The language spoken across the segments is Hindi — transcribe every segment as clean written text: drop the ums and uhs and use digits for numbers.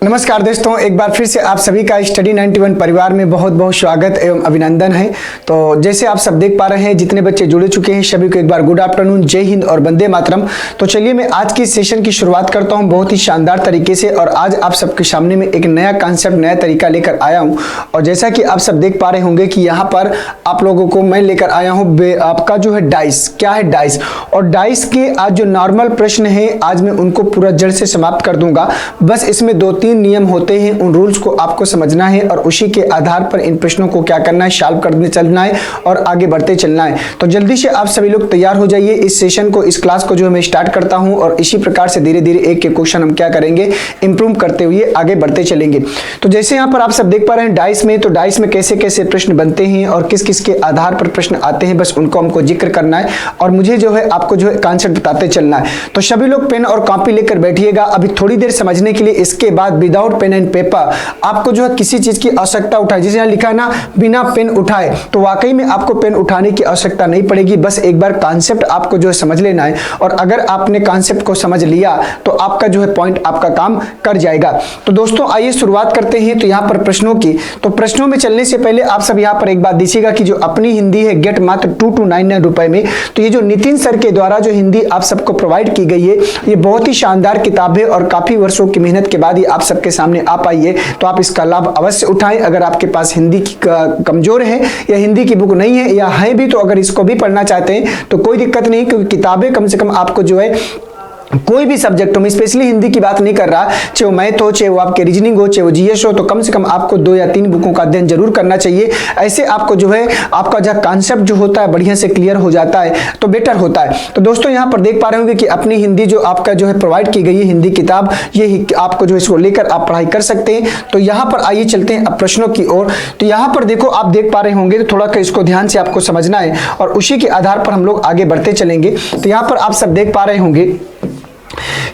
नमस्कार दोस्तों, एक बार फिर से आप सभी का स्टडी 91 परिवार में बहुत बहुत स्वागत एवं अभिनंदन है। तो जैसे आप सब देख पा रहे हैं, जितने बच्चे जुड़े चुके हैं सभी को एक बार गुड आफ्टरनून, जय हिंद और वंदे मातरम। तो चलिए मैं आज की सेशन की शुरुआत करता हूं बहुत ही शानदार तरीके से। और आज आप सबके सामने में एक नया कॉन्सेप्ट, नया तरीका लेकर आया हूं। और जैसा कि आप सब देख पा रहे होंगे कि यहाँ पर आप लोगों को मैं लेकर आया हूँ आपका जो है डाइस। क्या है डाइस? और डाइस के आज जो नॉर्मल प्रश्न है, आज मैं उनको पूरा जड़ से समाप्त कर दूंगा। बस इसमें 2-3 नियम होते हैं, उन रूल्स को आपको समझना है और उसी के आधार पर इन प्रश्नों को क्या करना है, सॉल्व करने चलना है और आगे बढ़ते चलना है। तो जल्दी से आप सभी लोग तैयार हो जाइए। इस सेशन को, इस क्लास को जो मैं स्टार्ट करता हूं और इसी प्रकार से धीरे धीरे एक क्वेश्चन हम क्या करेंगे, इंप्रूव करते हुए आगे बढ़ते चलेंगे। तो जैसे यहाँ पर आप सब देख पा रहे हैं डाइस में, तो डाइस में कैसे कैसे प्रश्न बनते हैं और किस किस के आधार पर प्रश्न आते हैं, बस उनको हमको जिक्र करना है और मुझे जो है आपको जो है कॉन्सेप्ट बताते चलना है। तो सभी लोग पेन और कॉपी लेकर बैठिएगा अभी थोड़ी देर समझने के लिए। इसके बाद विदाउट पेन एंड पेपर आपको जो है किसी चीज की आवश्यकता उठाए, जैसे यहां लिखा है ना, बिना पेन उठाए, तो वाकई में आपको पेन उठाने की आवश्यकता नहीं पड़ेगी। बस एक बार कॉन्सेप्ट आपको जो है समझ लेना है और अगर आपने कॉन्सेप्ट को समझ लिया तो आपका जो है पॉइंट आपका काम कर जाएगा। तो दोस्तों आइए शुरुआत करते हैं। तो यहां पर प्रश्नों की, तो प्रश्नों में चलने से पहले आप सब यहां पर एक बात दीजिएगा कि जो अपनी हिंदी है गेट मात्र 2299 रुपए में। तो ये जो नितिन सर के द्वारा जो हिंदी आप सबको प्रोवाइड की गई है, ये बहुत ही शानदार किताब है और काफी वर्षों की मेहनत के बाद ये आप सबके सामने आ पाई है। तो आप इसका लाभ अवश्य उठाएं। अगर आपके पास हिंदी की कमजोर है या हिंदी की बुक नहीं है या है भी, तो अगर इसको भी पढ़ना चाहते हैं तो कोई दिक्कत नहीं, क्योंकि किताबें कम से कम आपको जो है कोई भी सब्जेक्ट हो, मैं स्पेशली हिंदी की बात नहीं कर रहा, चाहे वो मैथ हो, चाहे वो आपके रीजनिंग हो, चाहे वो जीएस हो, तो कम से कम आपको 2 या 3 बुकों का अध्ययन जरूर करना चाहिए। ऐसे आपको जो है आपका जो कॉन्सेप्ट जो होता है बढ़िया से क्लियर हो जाता है, तो बेटर होता है। तो दोस्तों यहाँ पर देख पा रहे होंगे कि अपनी हिंदी जो आपका जो है प्रोवाइड की गई है हिंदी किताब, ये आपको जो इसको लेकर आप पढ़ाई कर सकते हैं। तो यहाँ पर आइए चलते हैं अब प्रश्नों की ओर। तो यहाँ पर देखो, आप देख पा रहे होंगे, तो थोड़ा इसको ध्यान से आपको समझना है और उसी के आधार पर हम लोग आगे बढ़ते चलेंगे। तो यहाँ पर आप सब देख पा रहे होंगे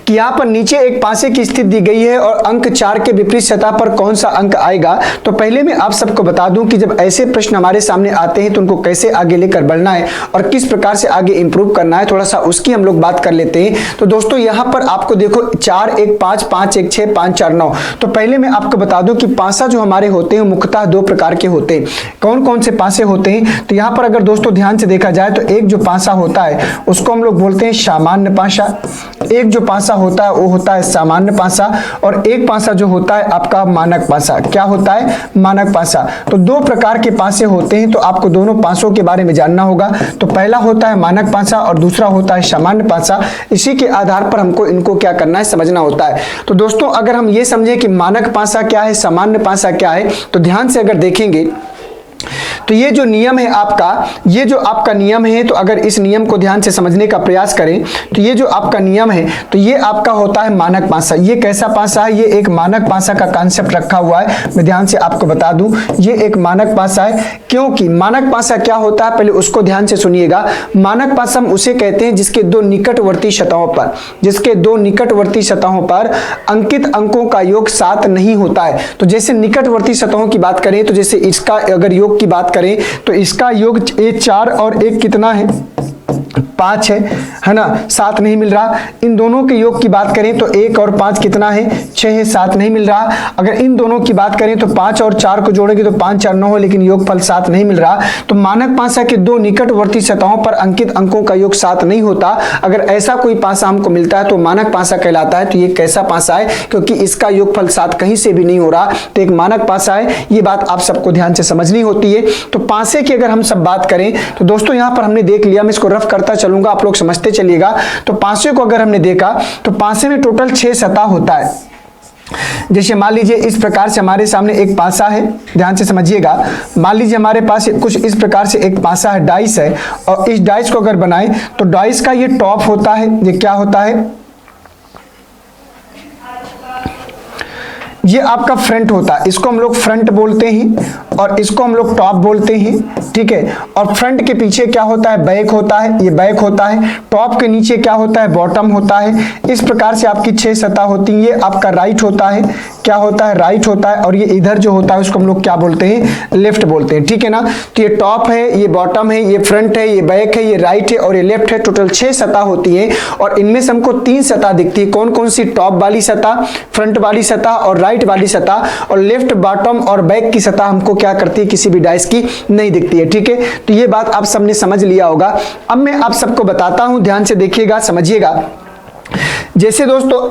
कि यहाँ पर नीचे एक पासे की स्थिति दी गई है और अंक 4 के विपरीत सतह पर कौन सा अंक आएगा। तो पहले मैं आप सबको बता दूं कि जब ऐसे प्रश्न हमारे सामने आते हैं तो उनको कैसे आगे लेकर बढ़ना है और किस प्रकार से आगे इंप्रूव करना है, थोड़ा सा उसकी हम लोग बात कर लेते हैं। तो दोस्तों यहाँ पर आपको देखो 4 1 5 5 1 6 5 4 9। तो पहले मैं आपको बता दूं कि पासा जो हमारे होते हैं मुख्यतः 2 प्रकार के होते हैं। कौन कौन से पासे होते हैं? तो यहाँ पर अगर दोस्तों ध्यान से देखा जाए तो एक जो पासा होता है उसको हम लोग बोलते हैं सामान्य पासा, एक जो पासा होता है वो होता है सामान्य पासा, और एक पासा जो होता है आपका मानक पासा। क्या होता है? मानक पासा। तो 2 प्रकार के पासे होते हैं, तो आपको दोनों पासों के बारे में जानना होगा। तो पहला होता है मानक पासा और दूसरा होता है सामान्य पासा। इसी के आधार पर हमको इनको क्या करना है, समझना होता है। तो दोस्तों अगर हम ये समझें कि मानक पासा क्या है, सामान्य पासा क्या है, तो ध्यान से अगर देखेंगे तो ये जो नियम है आपका, ये जो आपका नियम है, तो अगर इस नियम को ध्यान से समझने का प्रयास करें तो ये जो आपका नियम है, तो ये आपका होता है मानक पासा। ये कैसा पासा है? ये एक मानक पासा का कॉन्सेप्ट रखा हुआ है। मैं ध्यान से आपको बता दूं, ये एक मानक पासा है। क्योंकि मानक पासा क्या होता है, पहले उसको ध्यान से सुनिएगा। मानक पासा हम उसे कहते हैं जिसके 2 निकटवर्ती सतहों पर, जिसके 2 निकटवर्ती सतहों पर अंकित अंकों का योग 7 नहीं होता है। तो जैसे निकटवर्ती सतहों की बात करें, तो जैसे इसका अगर योग की बात करें तो इसका योग 4 और 1 कितना है? 5 है ना, 7 नहीं मिल रहा। इन दोनों के योग की बात करें तो 1 और 5 कितना है? 6 है, 7 नहीं मिल रहा। अगर इन दोनों की बात करें तो 5 और 4 को जोड़ेंगे तो 5 4 9 है, लेकिन योगफल 7 नहीं मिल रहा। तो मानक पासा के 2 निकटवर्ती सतहों पर अंकित अंकों का योग 7 नहीं होता। अगर ऐसा कोई पासा हमको मिलता है तो मानक पासा कहलाता है। तो ये कैसा पासा है? क्योंकि इसका योगफल 7 कहीं से भी नहीं हो रहा, तो एक मानक पासा है। ये बात आप सबको ध्यान से समझनी होती है। तो पासे की अगर हम सब बात करें तो दोस्तों यहाँ पर हमने देख लिया, मैं इसको रफ करता चलूंगा, आप लोग समझते चलिएगा। तो पासे को अगर हमने देखा तो पासे में टोटल 6 सतह होता है। जैसे मान लीजिए इस प्रकार से हमारे सामने एक पासा है, ध्यान से समझिएगा। मान लीजिए हमारे पास कुछ इस प्रकार से एक पासा है, डाइस है, और इस डाइस को अगर बनाएं तो डाइस का ये टॉप होता है, ये क्या होता है? ये आपका फ्रंट होता है, इसको हम लोग फ्रंट बोलते हैं। और इसको हम लोग टॉप बोलते हैं, ठीक है। और फ्रंट के पीछे क्या होता है, बैक होता है, ये बैक होता है। टॉप के नीचे क्या होता है, बॉटम होता है। इस प्रकार से आपकी 6 सतह होती है। ये आपका राइट होता है, क्या होता है, राइट होता है। और ये इधर जो होता है उसको हम लोग क्या बोलते हैं, लेफ्ट बोलते हैं, ठीक है ना। तो ये टॉप है, ये बॉटम है, ये फ्रंट है, ये बैक है, ये राइट है और ये लेफ्ट है। टोटल 6 सतह होती है और इनमें से हमको 3 सतह दिखती है। कौन कौन सी, टॉप वाली सतह, फ्रंट वाली सतह और राइट वाली सतह। और लेफ्ट, बॉटम और बैक की सतह हमको क्या करती है, किसी भी डाइस की नहीं दिखती है, ठीक है। तो ये बात आप सबने समझ लिया होगा। अब मैं आप सबको बताता हूं, ध्यान से देखिएगा, समझिएगा। जैसे दोस्तों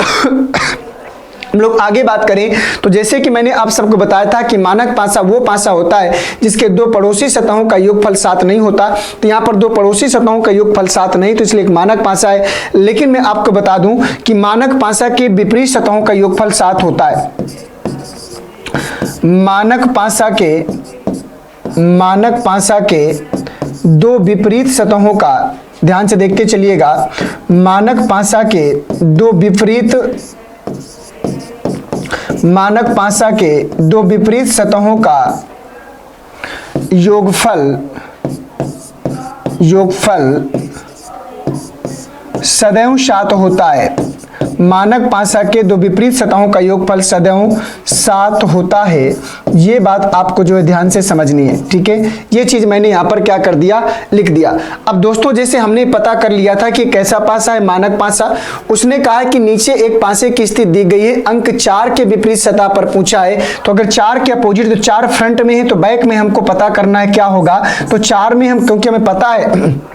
हम लोग आगे बात करें तो जैसे कि मैंने आप सबको बताया था कि मानक पासा वो पासा होता है जिसके 2 पड़ोसी सतहों का योगफल 7 नहीं होता। तो यहाँ पर 2 पड़ोसी सतहों का योगफल 7 नहीं, तो इसलिए एक मानक पासा है। लेकिन मैं आपको बता दूं कि मानक पासा के विपरीत सतहों का योगफल 7 होता है। मानक पासा के 2 विपरीत सतहों का, ध्यान से देखते चलिएगा, मानक पासा के 2 विपरीत सतहों का योगफल सदैव 7 होता है। मानक पासा के 2 विपरीत सतहों का योगफल सदैव 7 होता है। ये बात आपको जो है ध्यान से समझनी है, ठीक है। ये चीज मैंने यहां पर क्या कर दिया, लिख दिया। अब दोस्तों जैसे हमने पता कर लिया था कि कैसा पासा है, मानक पासा। उसने कहा है कि नीचे एक पासे की स्थिति दी गई है, अंक 4 के विपरीत सतह पर पूछा है। तो अगर 4 के अपोजिट, तो 4 फ्रंट में है तो बैक में हमको पता करना है क्या होगा। तो 4 में हम, क्योंकि हमें पता है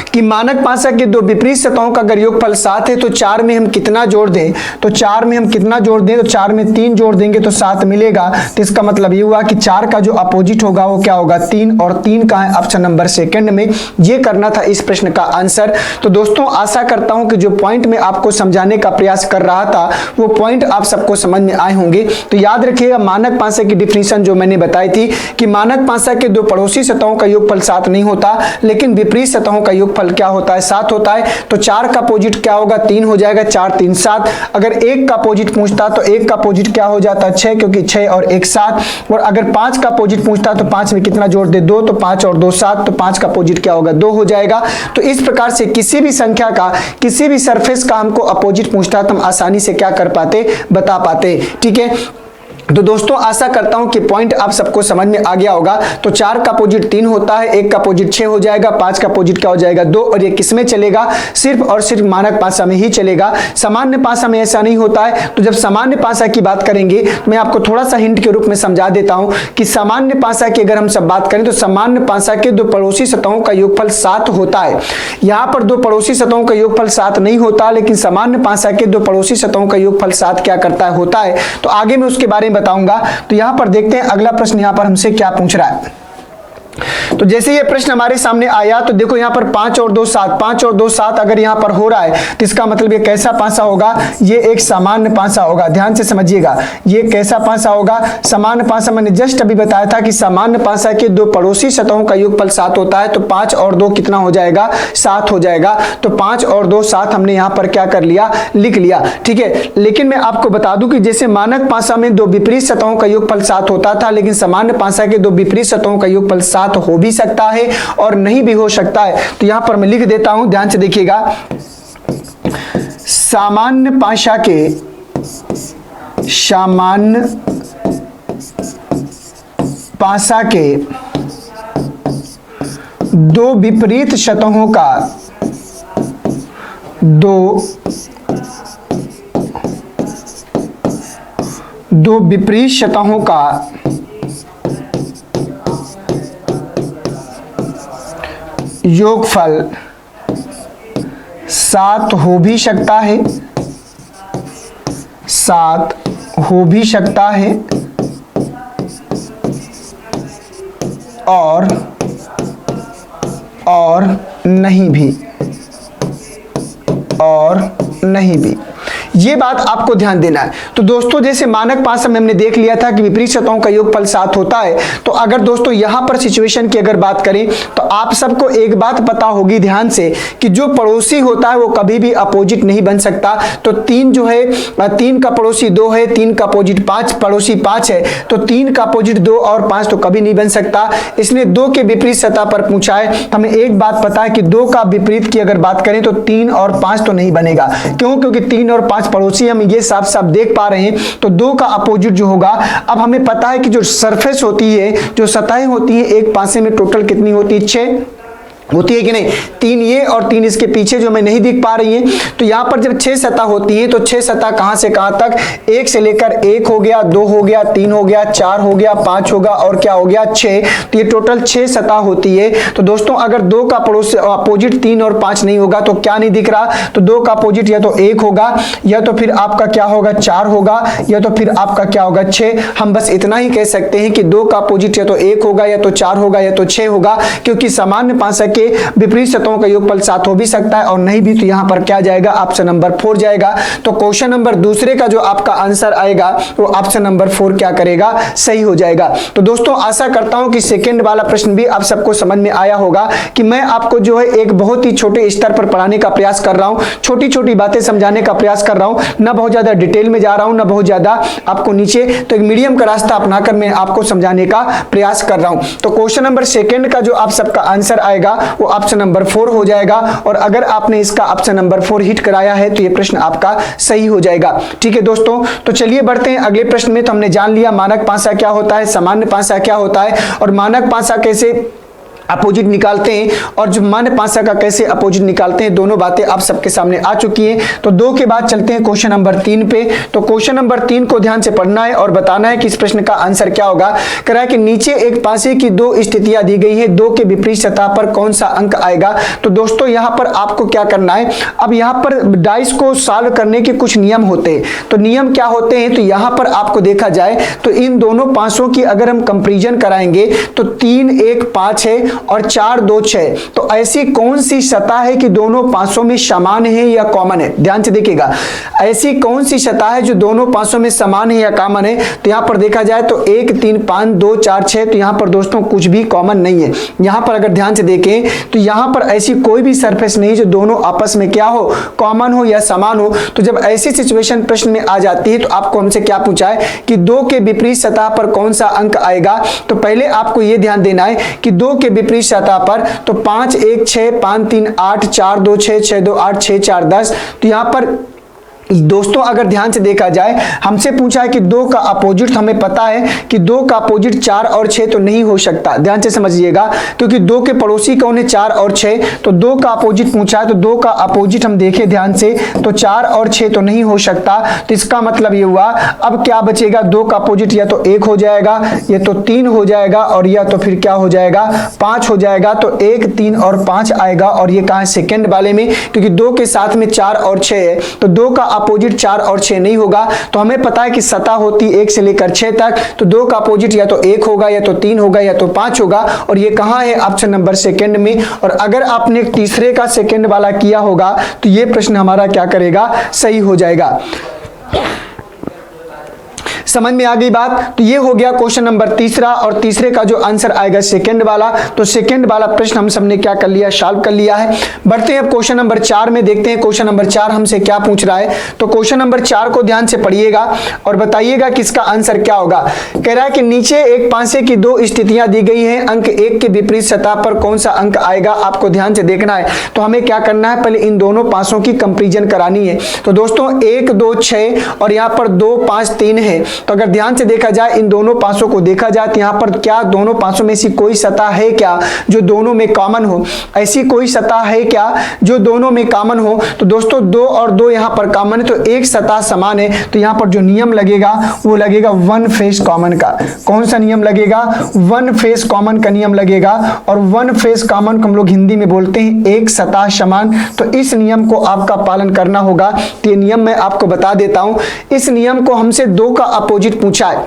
कि मानक पासा के 2 विपरीत सतहों का अगर योगफल 7 है तो 4 में हम कितना जोड़ दें, तो 4 में हम कितना जोड़ दें, तो 4 में 3 जोड़ देंगे तो 7 मिलेगा। तो इसका मतलब ये हुआ कि 4 का जो अपोजिट होगा वो क्या होगा, 3, और 3 का है ऑप्शन नंबर सेकंड में। ये करना था इस प्रश्न का आंसर। तो दोस्तों आशा करता हूं कि जो पॉइंट में आपको समझाने का प्रयास कर रहा था वो पॉइंट आप सबको समझ में आए होंगे। तो याद रखिएगा, मानक पासा की डिफिनीशन जो मैंने बताई थी कि मानक पासा के 2 पड़ोसी सतहों का योगफल 7 नहीं होता, लेकिन विपरीत सतहों का योगफल क्या होता है, 7 होता है। तो 4 का अपोजिट क्या होगा, 3 हो जाएगा, 4 3 7। अगर 1 का अपोजिट पूछता तो 1 का अपोजिट क्या हो जाता है, 6, क्योंकि 6 और 1 7। और अगर 5 का अपोजिट पूछता तो 5 में कितना जोड़ दे, 2, तो 5 और 2 7। तो 5 का अपोजिट क्या होगा, 2 हो जाएगा। तो इस प्रकार से किसी भी संख्या का, किसी भी सरफेस का हमको अपोजिट पूछता तो हम आसानी से क्या कर पाते, बता पाते, ठीक है। तो दोस्तों आशा करता हूं कि पॉइंट आप सबको समझ में आ गया होगा। तो 4 का अपोजिट 3 होता है, 1 का अपोजिट 6 हो जाएगा, 5 का अपोजिट क्या हो जाएगा, 2। और ये किसमें चलेगा, सिर्फ और सिर्फ मानक पासा में ही चलेगा। सामान्य पासा में ऐसा नहीं होता है। तो जब सामान्य पासा की बात करेंगे तो मैं आपको थोड़ा सा हिंट के रूप में समझा देता हूं कि सामान्य पासा की अगर हम सब बात करें तो सामान्य पासा के 2 पड़ोसी सतहों का योगफल 7 होता है। यहां पर 2 पड़ोसी सतहों का योगफल 7 नहीं होता, लेकिन सामान्य पासा के 2 पड़ोसी सतहों का योगफल 7 क्या करता है, होता है। तो आगे मैं उसके बारे में बताऊंगा। तो यहां पर देखते हैं अगला प्रश्न यहां पर हमसे क्या पूछ रहा है। तो जैसे ये प्रश्न हमारे सामने आया तो देखो यहाँ पर 5 और 2 7, 5 और 2 7 अगर यहाँ पर हो रहा है तो इसका मतलब ये कैसा पासा होगा, ये एक सामान्य पासा होगा। ध्यान से समझिएगा, ये कैसा पासा होगा, सामान्य पासा। मैंने जस्ट अभी बताया था कि सामान्य पासा के 2 पड़ोसी सतहों का योगफल 7 होता है। तो 5 और 2 कितना हो जाएगा, 7 हो जाएगा। तो 5 और 2 7 हमने यहाँ पर क्या कर लिया, लिख लिया, ठीक है। लेकिन मैं आपको बता दूं कि जैसे मानक पासा में 2 विपरीत सतहों का योगफल 7 होता था, लेकिन सामान्य पासा के 2 विपरीत सतहों का योगफल 7 हो भी सकता है और नहीं भी हो सकता है। तो यहां पर मैं लिख देता हूं, ध्यान से देखिएगा। सामान्य पासा के 2 विपरीत सतहों का 2 विपरीत सतहों का योगफल 7 हो भी सकता है, 7 हो भी सकता है और नहीं भी, ये बात आपको ध्यान देना है। तो दोस्तों जैसे मानक पासा में हमने देख लिया था कि विपरीत सतहों का योगफल 7 होता है, तो अगर दोस्तों यहां पर सिचुएशन की अगर बात करें तो आप सबको एक बात पता होगी ध्यान से कि जो पड़ोसी होता है वो कभी भी अपोजिट नहीं बन सकता। तो 3 जो है 3 का पड़ोसी 2 है, 3 का अपोजिट 5 पड़ोसी 5 है, तो 3 का अपोजिट 2 और 5 तो कभी नहीं बन सकता। इसलिए 2 के विपरीत सतह पर पूछा है, हमें एक बात पता है कि 2 का विपरीत की अगर बात करें तो 3 और 5 तो नहीं बनेगा। क्यों? क्योंकि 3 और 5 पड़ोसी हम ये साफ साफ देख पा रहे हैं। तो 2 का अपोजिट जो होगा, अब हमें पता है कि जो सरफेस होती है, जो सतहें होती है एक पासे में टोटल कितनी होती है? 6 होती है कि नहीं? 3 ये और 3 इसके पीछे जो हमें नहीं दिख पा रही है। तो यहां पर जब 6 सतह होती है तो 6 सतह कहां से कहां तक? 1 से लेकर 1 हो गया, 2 हो गया, 3 हो गया, 4 हो गया, 5 होगा और क्या हो गया? 6। तो ये टोटल 6 सतह होती है। तो दोस्तों अगर 2 का पड़ोस अपोजिट 3 और 5 नहीं होगा तो क्या नहीं दिख रहा? तो 2 का अपोजिट या तो 1 होगा, या तो फिर आपका क्या होगा? 4 होगा, या तो फिर आपका क्या होगा? 6। हम बस इतना ही कह सकते हैं कि 2 का अपोजिट या तो 1 होगा, या तो 4 होगा, या तो 6 होगा, क्योंकि सामान्य पासा के विपरीत सतहों का योगफल 7 हो भी सकता है और नहीं भी। तो यहां पर क्या जाएगा? ऑप्शन नंबर 4 जाएगा। तो क्वेश्चन नंबर दूसरे का जो आपका आंसर आएगा वो ऑप्शन नंबर 4 क्या करेगा? सही हो जाएगा। तो दोस्तों आशा करता हूं कि सेकंड वाला प्रश्न भी आप सबको समझ में आया होगा कि मैं आपको जो है एक बहुत ही छोटे स्तर पर पढ़ाने का प्रयास कर रहा हूं, छोटी छोटी बातें समझाने का प्रयास कर रहा हूं, ना बहुत ज्यादा डिटेल में जा रहा हूं, ना बहुत ज्यादा आपको नीचे, तो एक मीडियम का रास्ता अपनाकर मैं आपको समझाने का प्रयास कर रहा हूं। तो क्वेश्चन नंबर सेकंड का जो आप सबका आंसर आएगा वो ऑप्शन नंबर 4 हो जाएगा। और अगर आपने इसका ऑप्शन नंबर 4 हिट कराया है तो ये प्रश्न आपका सही हो जाएगा। ठीक है दोस्तों, तो चलिए बढ़ते हैं अगले प्रश्न में। तो हमने जान लिया मानक पासा क्या होता है, सामान्य पासा क्या होता है और मानक पासा कैसे अपोजिट निकालते हैं और जो मान्य पासा का कैसे अपोजिट निकालते हैं, दोनों बातें आप सबके सामने आ चुकी हैं। तो 2 के बाद चलते हैं क्वेश्चन नंबर 3 पे। तो क्वेश्चन नंबर 3 को ध्यान से पढ़ना है और बताना है कि इस प्रश्न का आंसर क्या होगा। कह रहा है कि नीचे एक पासे की 2 स्थितियां दी गई है, 2 के विपरीत सतह पर कौन सा अंक आएगा। तो दोस्तों यहां पर आपको क्या करना है, अब यहां पर डाइस को सॉल्व करने के कुछ नियम होते हैं। तो नियम क्या होते हैं? तो यहां पर आपको देखा जाए तो इन दोनों पासों की अगर हम कंपैरिजन कराएंगे तो 3 1 5 है और 4 2 6। तो ऐसी कौन सी सतह है कि दोनों पासों में समान है या कॉमन है? ध्यान से देखिएगा, ऐसी कौन सी सतह है जो दोनों पासों में समान है या कॉमन है। तो यहां पर देखा जाए तो 1 3 5 2 4 6, तो यहां पर दोस्तों कुछ भी कॉमन नहीं है। यहां पर अगर ध्यान से देखें तो यहां पर ऐसी कोई भी सरफेस नहीं जो दोनों आपस में क्या हो? कॉमन हो या समान हो। तो जब ऐसी सिचुएशन प्रश्न में आ जाती है तो आपको हमसे क्या पूछा है कि 2 के विपरीत सतह पर कौन सा अंक आएगा। तो पहले आपको यह ध्यान देना है कि 2 के विपरीत सतह पर तो 5 1 6 5 3 8 4 2 6 6 2 8 6 4 10। तो यहां पर दोस्तों अगर ध्यान से देखा जाए हमसे पूछा है कि 2 का अपोजिट, हमें पता है कि 2 का अपोजिट 4 और 6 तो नहीं हो सकता। ध्यान से समझिएगा, क्योंकि 2 के पड़ोसी कौन है? 4 और 6। तो 2 का अपोजिट पूछा है तो 2 का अपोजिट हम देखें ध्यान से तो 4 और 6 तो नहीं हो सकता। तो इसका मतलब ये हुआ, अब क्या बचेगा? 2 का अपोजिट या तो 1 हो जाएगा, या तो 3 हो जाएगा, और या तो फिर क्या हो जाएगा? 5 हो जाएगा। तो 1 3 और 5 आएगा। और ये कहां है? सेकेंड वाले में, क्योंकि 2 के साथ में 4 और 6 है। तो 2 का अपोजिट 4 और 6 नहीं होगा। तो हमें पता है कि सतह होती 1 से लेकर 6 तक। तो 2 का अपोजिट या तो 1 होगा, या तो 3 होगा, या तो 5 होगा। और ये कहां है? ऑप्शन नंबर सेकंड में। और अगर आपने तीसरे का सेकंड वाला किया होगा तो ये प्रश्न हमारा क्या करेगा? सही हो जाएगा। समझ में आ गई बात। तो ये हो गया क्वेश्चन नंबर तीसरा, और तीसरे का जो आंसर आएगा सेकंड वाला। तो सेकंड वाला प्रश्न हम सबने क्या कर लिया? सॉल्व कर लिया है। बढ़ते हैं अब क्वेश्चन नंबर 4 में, देखते हैं क्वेश्चन नंबर 4 हमसे क्या पूछ रहा है। तो क्वेश्चन नंबर 4 को ध्यान से पढ़िएगा और बताइएगा कि इसका आंसर क्या होगा। कह रहा है कि नीचे एक पासे की 2 स्थितियां दी गई हैं, अंक 1 के विपरीत सतह पर कौन सा अंक आएगा, आपको ध्यान से देखना है। तो हमें क्या करना है? पहले इन दोनों पासों की कंपैरिजन करानी है। तो दोस्तों 1 2 6 और यहां पर 2 5 3 है। तो अगर ध्यान से देखा जाए, इन दोनों पासों को देखा जाए तो यहां पर क्या दोनों पासों में ऐसी कोई सतह है क्या जो दोनों में कॉमन हो? ऐसी कोई सतह है क्या जो दोनों में कॉमन हो? तो दोस्तों 2 और 2 यहां पर कॉमन है, तो एक सतह समान है। तो यहां पर जो नियम लगेगा वो लगेगा वन फेस कॉमन का। कौन सा नियम लगेगा? वन फेस कॉमन का नियम लगेगा। और वन फेस कॉमन को हम लोग हिंदी में बोलते हैं एक सतह समान। तो इस नियम को आपका पालन करना होगा। तो ये नियम मैं आपको बता देता हूं। इस नियम को हमसे 2 का अपोजिट पूछा है।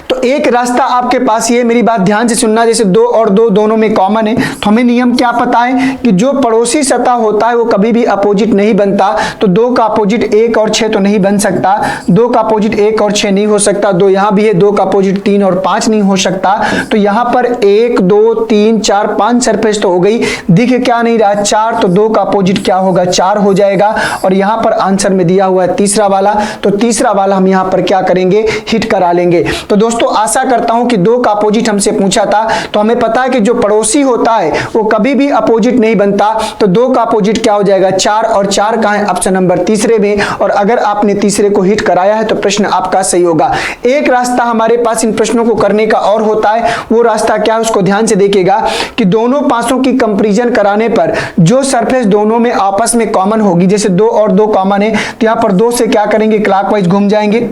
तो एक रास्ता आपके पास ये, मेरी बात ध्यान से सुनना, जैसे 2 और 2 दोनों में कॉमन है, तो हमें नियम क्या पता है कि जो पड़ोसी सतह होता है वो कभी भी अपोजिट नहीं बनता। तो 2 का अपोजिट 1 और 6 तो नहीं बन सकता, 2 का अपोजिट 1 और 6 नहीं हो सकता, 2 यहां भी है, 2 का अपोजिट 3 और 5 नहीं हो सकता। तो यहां पर 1 2 3 4 5 सरफेस तो हो गई, दिख क्या नहीं रहा 4, तो 2 का अपोजिट क्या होगा 4 हो जाएगा। और यहां पर आंसर में दिया हुआ है तीसरा वाला, तो तीसरा वाला हम यहां पर क्या करेंगे, हिट करा लेंगे। तो दोस्तों आशा करता हूं कि 2 का अपोजिट हमसे पूछा था, तो हमें पता है कि जो पड़ोसी होता है वो कभी भी अपोजिट नहीं बनता। तो 2 का अपोजिट क्या हो जाएगा 4, और 4 कहां है, ऑप्शन नंबर तीसरे में। और अगर आपने तीसरे को हिट कराया है तो प्रश्न आपका सही होगा। एक रास्ता हमारे पास इन प्रश्नों को करने का और होता है, वो रास्ता क्या है उसको ध्यान से देखिएगा कि दोनों पासों की कंपैरिजन कराने पर जो सरफेस दोनों में आपस में कॉमन होगी, जैसे 2 और 2 कॉमन है, तो यहां पर 2 से क्या करेंगे क्लॉकवाइज घूम जाएंगे।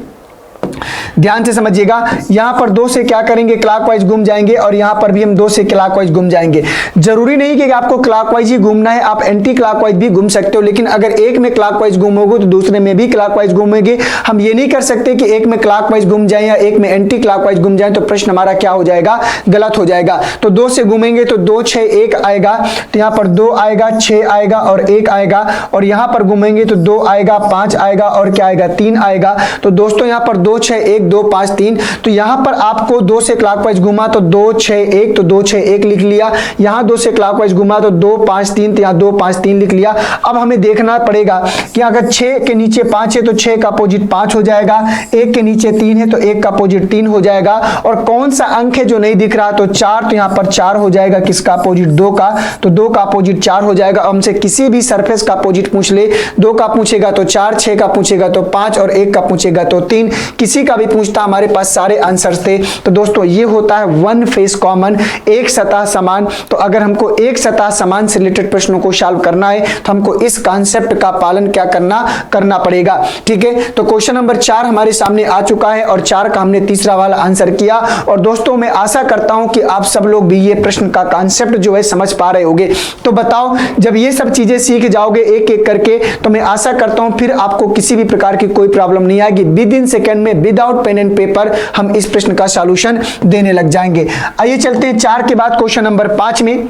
ध्यान से समझिएगा, यहां पर 2 से क्या करेंगे क्लॉकवाइज घूम जाएंगे, और यहां पर भी हम 2 से क्लॉकवाइज घूम जाएंगे। जरूरी नहीं कि आपको क्लॉकवाइज ही घूमना है, आप एंटी क्लॉकवाइज भी घूम सकते हो, लेकिन अगर एक में क्लॉकवाइज घूमोगे तो दूसरे में भी क्लॉकवाइज घूमेंगे। हम ये नहीं कर सकते कि एक में क्लॉकवाइज घूम जाए या एक में एंटी क्लॉकवाइज घूम जाए, तो प्रश्न हमारा क्या हो जाएगा, गलत हो जाएगा। तो 2 से घूमेंगे तो 2 6 1 आएगा, तो यहां पर 2 आएगा, 6 आएगा और 1 आएगा, और यहां पर घूमेंगे तो 2 आएगा, 5 आएगा और क्या आएगा 3 आएगा। तो दोस्तों यहां पर 2 6 1 2 5 3, तो यहां पर आपको 2 से क्लॉकवाइज घुमा तो 2 6 1, तो 2 6 1 लिख लिया। यहां 2 से क्लॉकवाइज घुमा तो 2 5 3, तो यहां 2 5 3 लिख लिया। अब हमें देखना पड़ेगा कि अगर 6 के नीचे 5 है तो 6 का अपोजिट 5 हो जाएगा, 1 के नीचे 3 है तो 1 का अपोजिट 3 हो जाएगा, और कौन सा अंक है जो नहीं दिख रहा, तो 4, तो यहां पर 4 हो जाएगा, किसका अपोजिट 2 का, तो 2 का अपोजिट 4 हो जाएगा। हमसे किसी भी सरफेस का अपोजिट पूछ ले, 2 का पूछेगा तो 4, 6 का पूछेगा तो 5 और 1 का पूछेगा तो 3, किसी का भी पूछता हमारे पास सारे आंसर्स थे। तो दोस्तों ये होता है वन फेस कॉमन, एक सतह समान। तो अगर हमको एक सतह समान से रिलेटेड प्रश्नों को सॉल्व करना है तो हमको इस कॉन्सेप्ट का पालन क्या करना पड़ेगा। ठीक है, तो क्वेश्चन नंबर 4 हमारे सामने आ चुका है, और 4 का हमने तीसरा वाला आंसर किया। और दोस्तों मैं आशा करता हूं कि आप सब लोग भी ये प्रश्न का कॉन्सेप्ट जो है समझ पा रहे होंगे। तो बताओ, जब ये सब चीजें सीख जाओगे एक एक करके, तो मैं आशा करता हूं फिर आपको किसी भी प्रकार की कोई प्रॉब्लम नहीं आएगी। विद इन सेकंड में विदाउट पेन एंड पेपर हम इस प्रश्न का सॉल्यूशन देने लग जाएंगे। आइए चलते हैं 4 के बाद क्वेश्चन नंबर 5 में।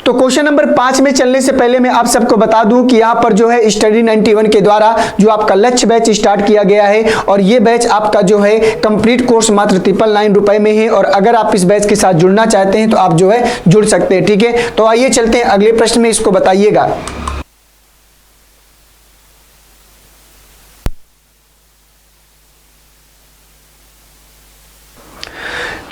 तो क्वेश्चन नंबर 5 में चलने से पहले मैं आप सबको बता दूं कि यहां पर जो है स्टडी 91 के द्वारा जो आपका लक्ष्य बैच स्टार्ट किया गया है, और ये बैच आपका जो है कंप्लीट कोर्स मात्र 999 रुपए में है। और अगर आप इस बैच के साथ जुड़ना चाहते हैं तो आप जो है जुड़ सकते हैं। ठीक है, तो आइए चलते हैं अगले प्रश्न में, इसको बताइएगा।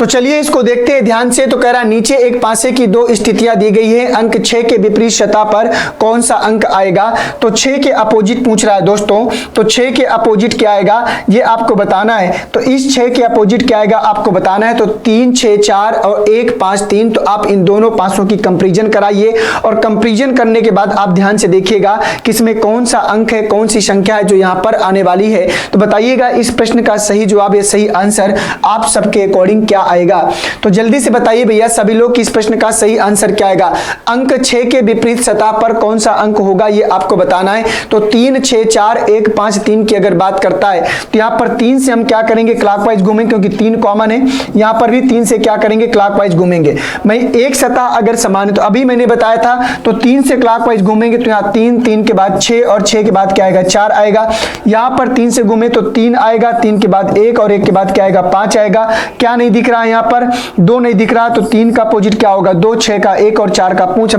तो चलिए इसको देखते हैं ध्यान से। तो कह रहा नीचे एक पासे की 2 स्थितियां दी गई है, अंक 6 के विपरीत सतह पर कौन सा अंक आएगा। तो 6 के अपोजिट पूछ रहा है दोस्तों, तो 6 के अपोजिट क्या आएगा ये आपको बताना है। तो इस 6 के अपोजिट क्या आएगा आपको बताना है। तो 3 6 4 और 1 5 3, तो आप इन दोनों पासों की कंपैरिजन कराइए, और कंपैरिजन करने के बाद आप ध्यान से देखिएगा कि इसमें कौन सा अंक है, कौन सी संख्या है जो यहां पर आने वाली है। तो बताइएगा इस प्रश्न का सही जवाब या सही आंसर आप सबके अकॉर्डिंग क्या आएगा। तो जल्दी से बताइए भैया सभी लोग कि इस प्रश्न का सही आंसर क्या आएगा। अंक 6 के विपरीत सतह पर कौन सा अंक होगा ये आपको बताना है। तो 3 6 4 1 5 3 की अगर बात करता है तो यहां पर 3 से हम क्या करेंगे क्लॉकवाइज घूमेंगे, क्योंकि 3 कॉमन है। यहां पर भी 3 से क्या करेंगे क्लॉकवाइज घूमेंगे। मैं एक सतह अगर समान है तो अभी मैंने बताया था, तो 3 से क्लॉकवाइज घूमेंगे तो यहां 3 3 के बाद 6 और 6 के बाद क्या आएगा 4 आएगा। यहां पर 3 से घूमे तो 3 आएगा, 3 के बाद 1 और 1 के बाद क्या आएगा 5 आएगा। क्या नहीं दिख रहा है यहां पर 2 नहीं दिख रहा, तो 3 का अपोजिट क्या होगा 2, 6 का 1 और 4 का पूछ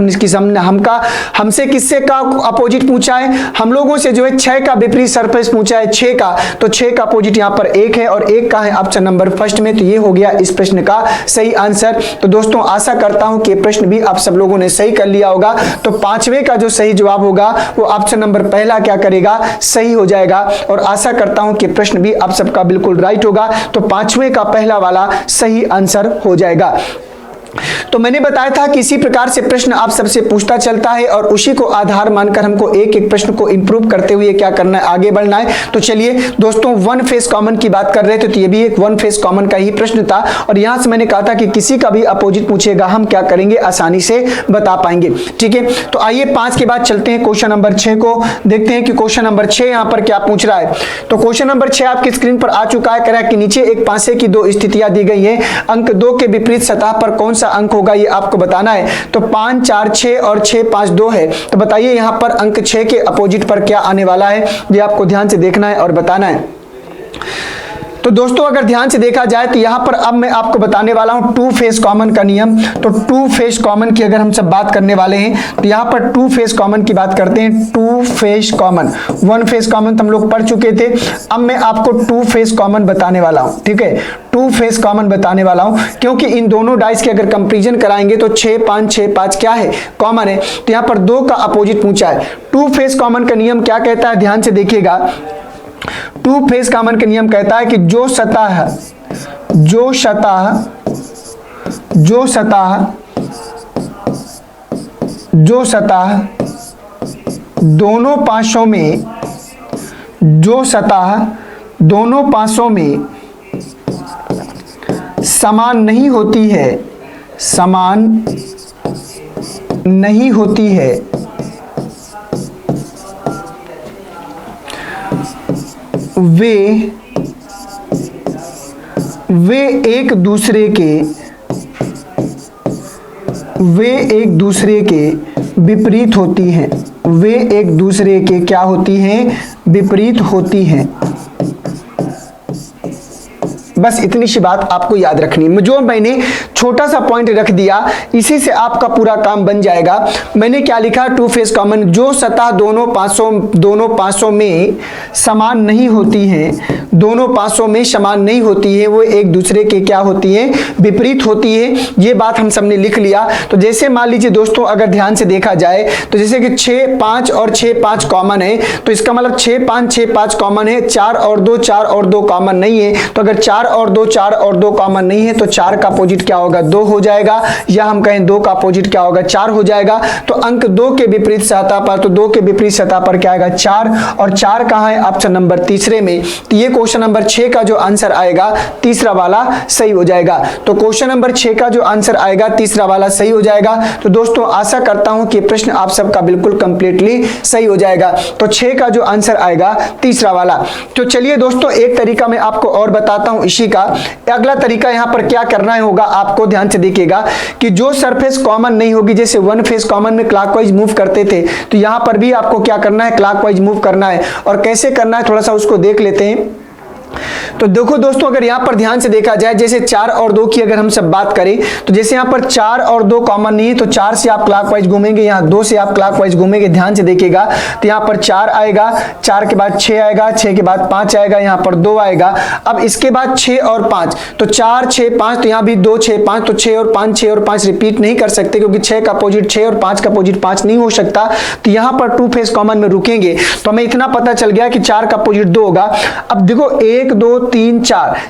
हमसे किससे का अपोजिट पूछा है, हम लोगों से जो है 6 का विपरीत सरफेस पूछा है 6 का। तो 6 का अपोजिट यहां पर 1 है और 1 का है ऑप्शन नंबर फर्स्ट में। तो ये हो गया इस प्रश्न का सही आंसर। तो दोस्तों आशा करता हूं कि प्रश्न भी आप सब लोगों ने सही कर लिया होगा। तो 5वें का जो सही जवाब होगा वो ऑप्शन नंबर पहला क्या करेगा सही हो जाएगा, और आशा करता हूं कि प्रश्न भी आप सबका बिल्कुल राइट होगा। तो 5वें का पहला वाला सही आंसर हो जाएगा। तो मैंने बताया था कि इसी प्रकार से प्रश्न आप सबसे पूछता चलता है और उसी को आधार मानकर हमको एक एक प्रश्न को इंप्रूव करते हुए क्या करना है, आगे बढ़ना है। तो चलिए दोस्तों, वन फेस कॉमन की बात कर रहे थे, तो ये भी एक वन फेस कॉमन का ही प्रश्न था और यहां से मैंने कहा था कि किसी का भी अपोजिट पूछेगा हम क्या करेंगे, आसानी से बता पाएंगे। ठीक है, तो आइए 5 के बाद चलते हैं क्वेश्चन नंबर 6 को, देखते हैं कि क्वेश्चन नंबर 6 यहां पर क्या पूछ रहा है। तो क्वेश्चन नंबर 6 आपकी स्क्रीन पर आ चुका है। कह रहा है कि नीचे एक पासे की 2 स्थितियां दी गई हैं, अंक 2 के विपरीत सतह पर कौन सा अंक होगा ये आपको बताना है। तो 5 4 6 और 6 5 2 है, तो बताइए यहां पर अंक 6 के अपोजिट पर क्या आने वाला है, ये आपको ध्यान से देखना है और बताना है। तो दोस्तों अगर ध्यान से देखा जाए तो यहां पर अब मैं आपको बताने वाला हूं टू फेस कॉमन का नियम। तो टू फेस कॉमन की अगर हम सब बात करने वाले हैं तो यहां पर टू फेस कॉमन की बात करते हैं। Two face common, one face common तो हम लोग पढ़ चुके थे, अब मैं आपको टू फेस कॉमन बताने वाला हूं। ठीक है, टू फेस कॉमन बताने वाला हूं क्योंकि इन दोनों डाइस के अगर कंपैरिजन कराएंगे तो 6 5 क्या है, कॉमन है। तो यहां पर 2 का अपोजिट पूछा है। टू फेस कॉमन का नियम क्या कहता है, ध्यान से देखिएगा। टू फेस कॉमन का नियम कहता है कि जो सतह दोनों पासों में समान नहीं होती है वे एक दूसरे के विपरीत होती हैं। वे एक दूसरे के क्या होती हैं, विपरीत होती हैं। बस इतनी सी बात आपको याद रखनी है। जो मैंने छोटा सा पॉइंट रख दिया इसी से आपका पूरा काम बन जाएगा। मैंने क्या लिखा, टू फेस कॉमन, जो सतह दोनों पासों में समान नहीं होती है, दोनों पासों में समान नहीं होती है, वो एक दूसरे के क्या होती है, विपरीत होती है। ये बात हम सबने लिख लिया। तो जैसे मान लीजिए दोस्तों अगर ध्यान से देखा जाए तो जैसे कि 6 5 और 6 5 कॉमन है, तो इसका मतलब 6 5 कॉमन है, 4 और 2 कॉमन नहीं है। तो अगर 4 और 2 कॉमन नहीं है तो 4 का अपोजिट क्या होगा, 2 हो जाएगा, या हम कहें 2 का अपोजिट क्या होगा, 4 हो जाएगा। तो अंक 2 के विपरीत सतह पर, तो 2 के विपरीत सतह पर क्या आएगा, 4, और 4 कहां है, ऑप्शन नंबर तीसरे में। तो ये क्वेश्चन नंबर 6 का जो आंसर आएगा तीसरा वाला सही हो जाएगा। तो क्वेश्चन नंबर 6 का जो आंसर आएगा तीसरा वाला सही हो जाएगा। तो दोस्तों आशा करता हूं कि प्रश्न आप सबका बिल्कुल कंप्लीटली सही हो जाएगा। तो 6 का जो आंसर आएगा तीसरा वाला। तो चलिए दोस्तों एक तरीका मैं आपको और बताता हूं इसी का। अगला तरीका यहां पर क्या करना होगा, आपको ध्यान से देखिएगा कि जो सरफेस कॉमन नहीं होगी, जैसे वन फेस कॉमन में क्लॉकवाइज मूव करते थे, तो यहां पर भी आपको क्या करना है, क्लॉकवाइज मूव करना है। और कैसे करना है थोड़ा सा उसको देख लेते हैं। तो देखो दोस्तों अगर यहां पर ध्यान से देखा जाए, जैसे 4 और 2 की अगर हम सब बात करें तो जैसे यहां पर 4 और 2 कॉमन नहीं है, तो 4 से आप क्लॉकवाइज घूमेंगे, यहां 2 से आप क्लॉकवाइज घूमेंगे। ध्यान से देखिएगा तो यहां पर 4 आएगा, 4 के बाद 6 आएगा, 6 के बाद 5 आएगा, यहां पर 2 आएगा। अब इसके बाद 6 और 5, तो 4 6 5, तो यहां भी 2 6 5, तो 6 और 5 6 और 5 रिपीट नहीं कर सकते क्योंकि 6 का अपोजिट 6 और 5 का अपोजिट 5 नहीं हो सकता। तो यहां पर टू फेस कॉमन में रुकेंगे तो हमें इतना पता चल गया कि 4 का अपोजिट 2 होगा। अब देखो 1 2 3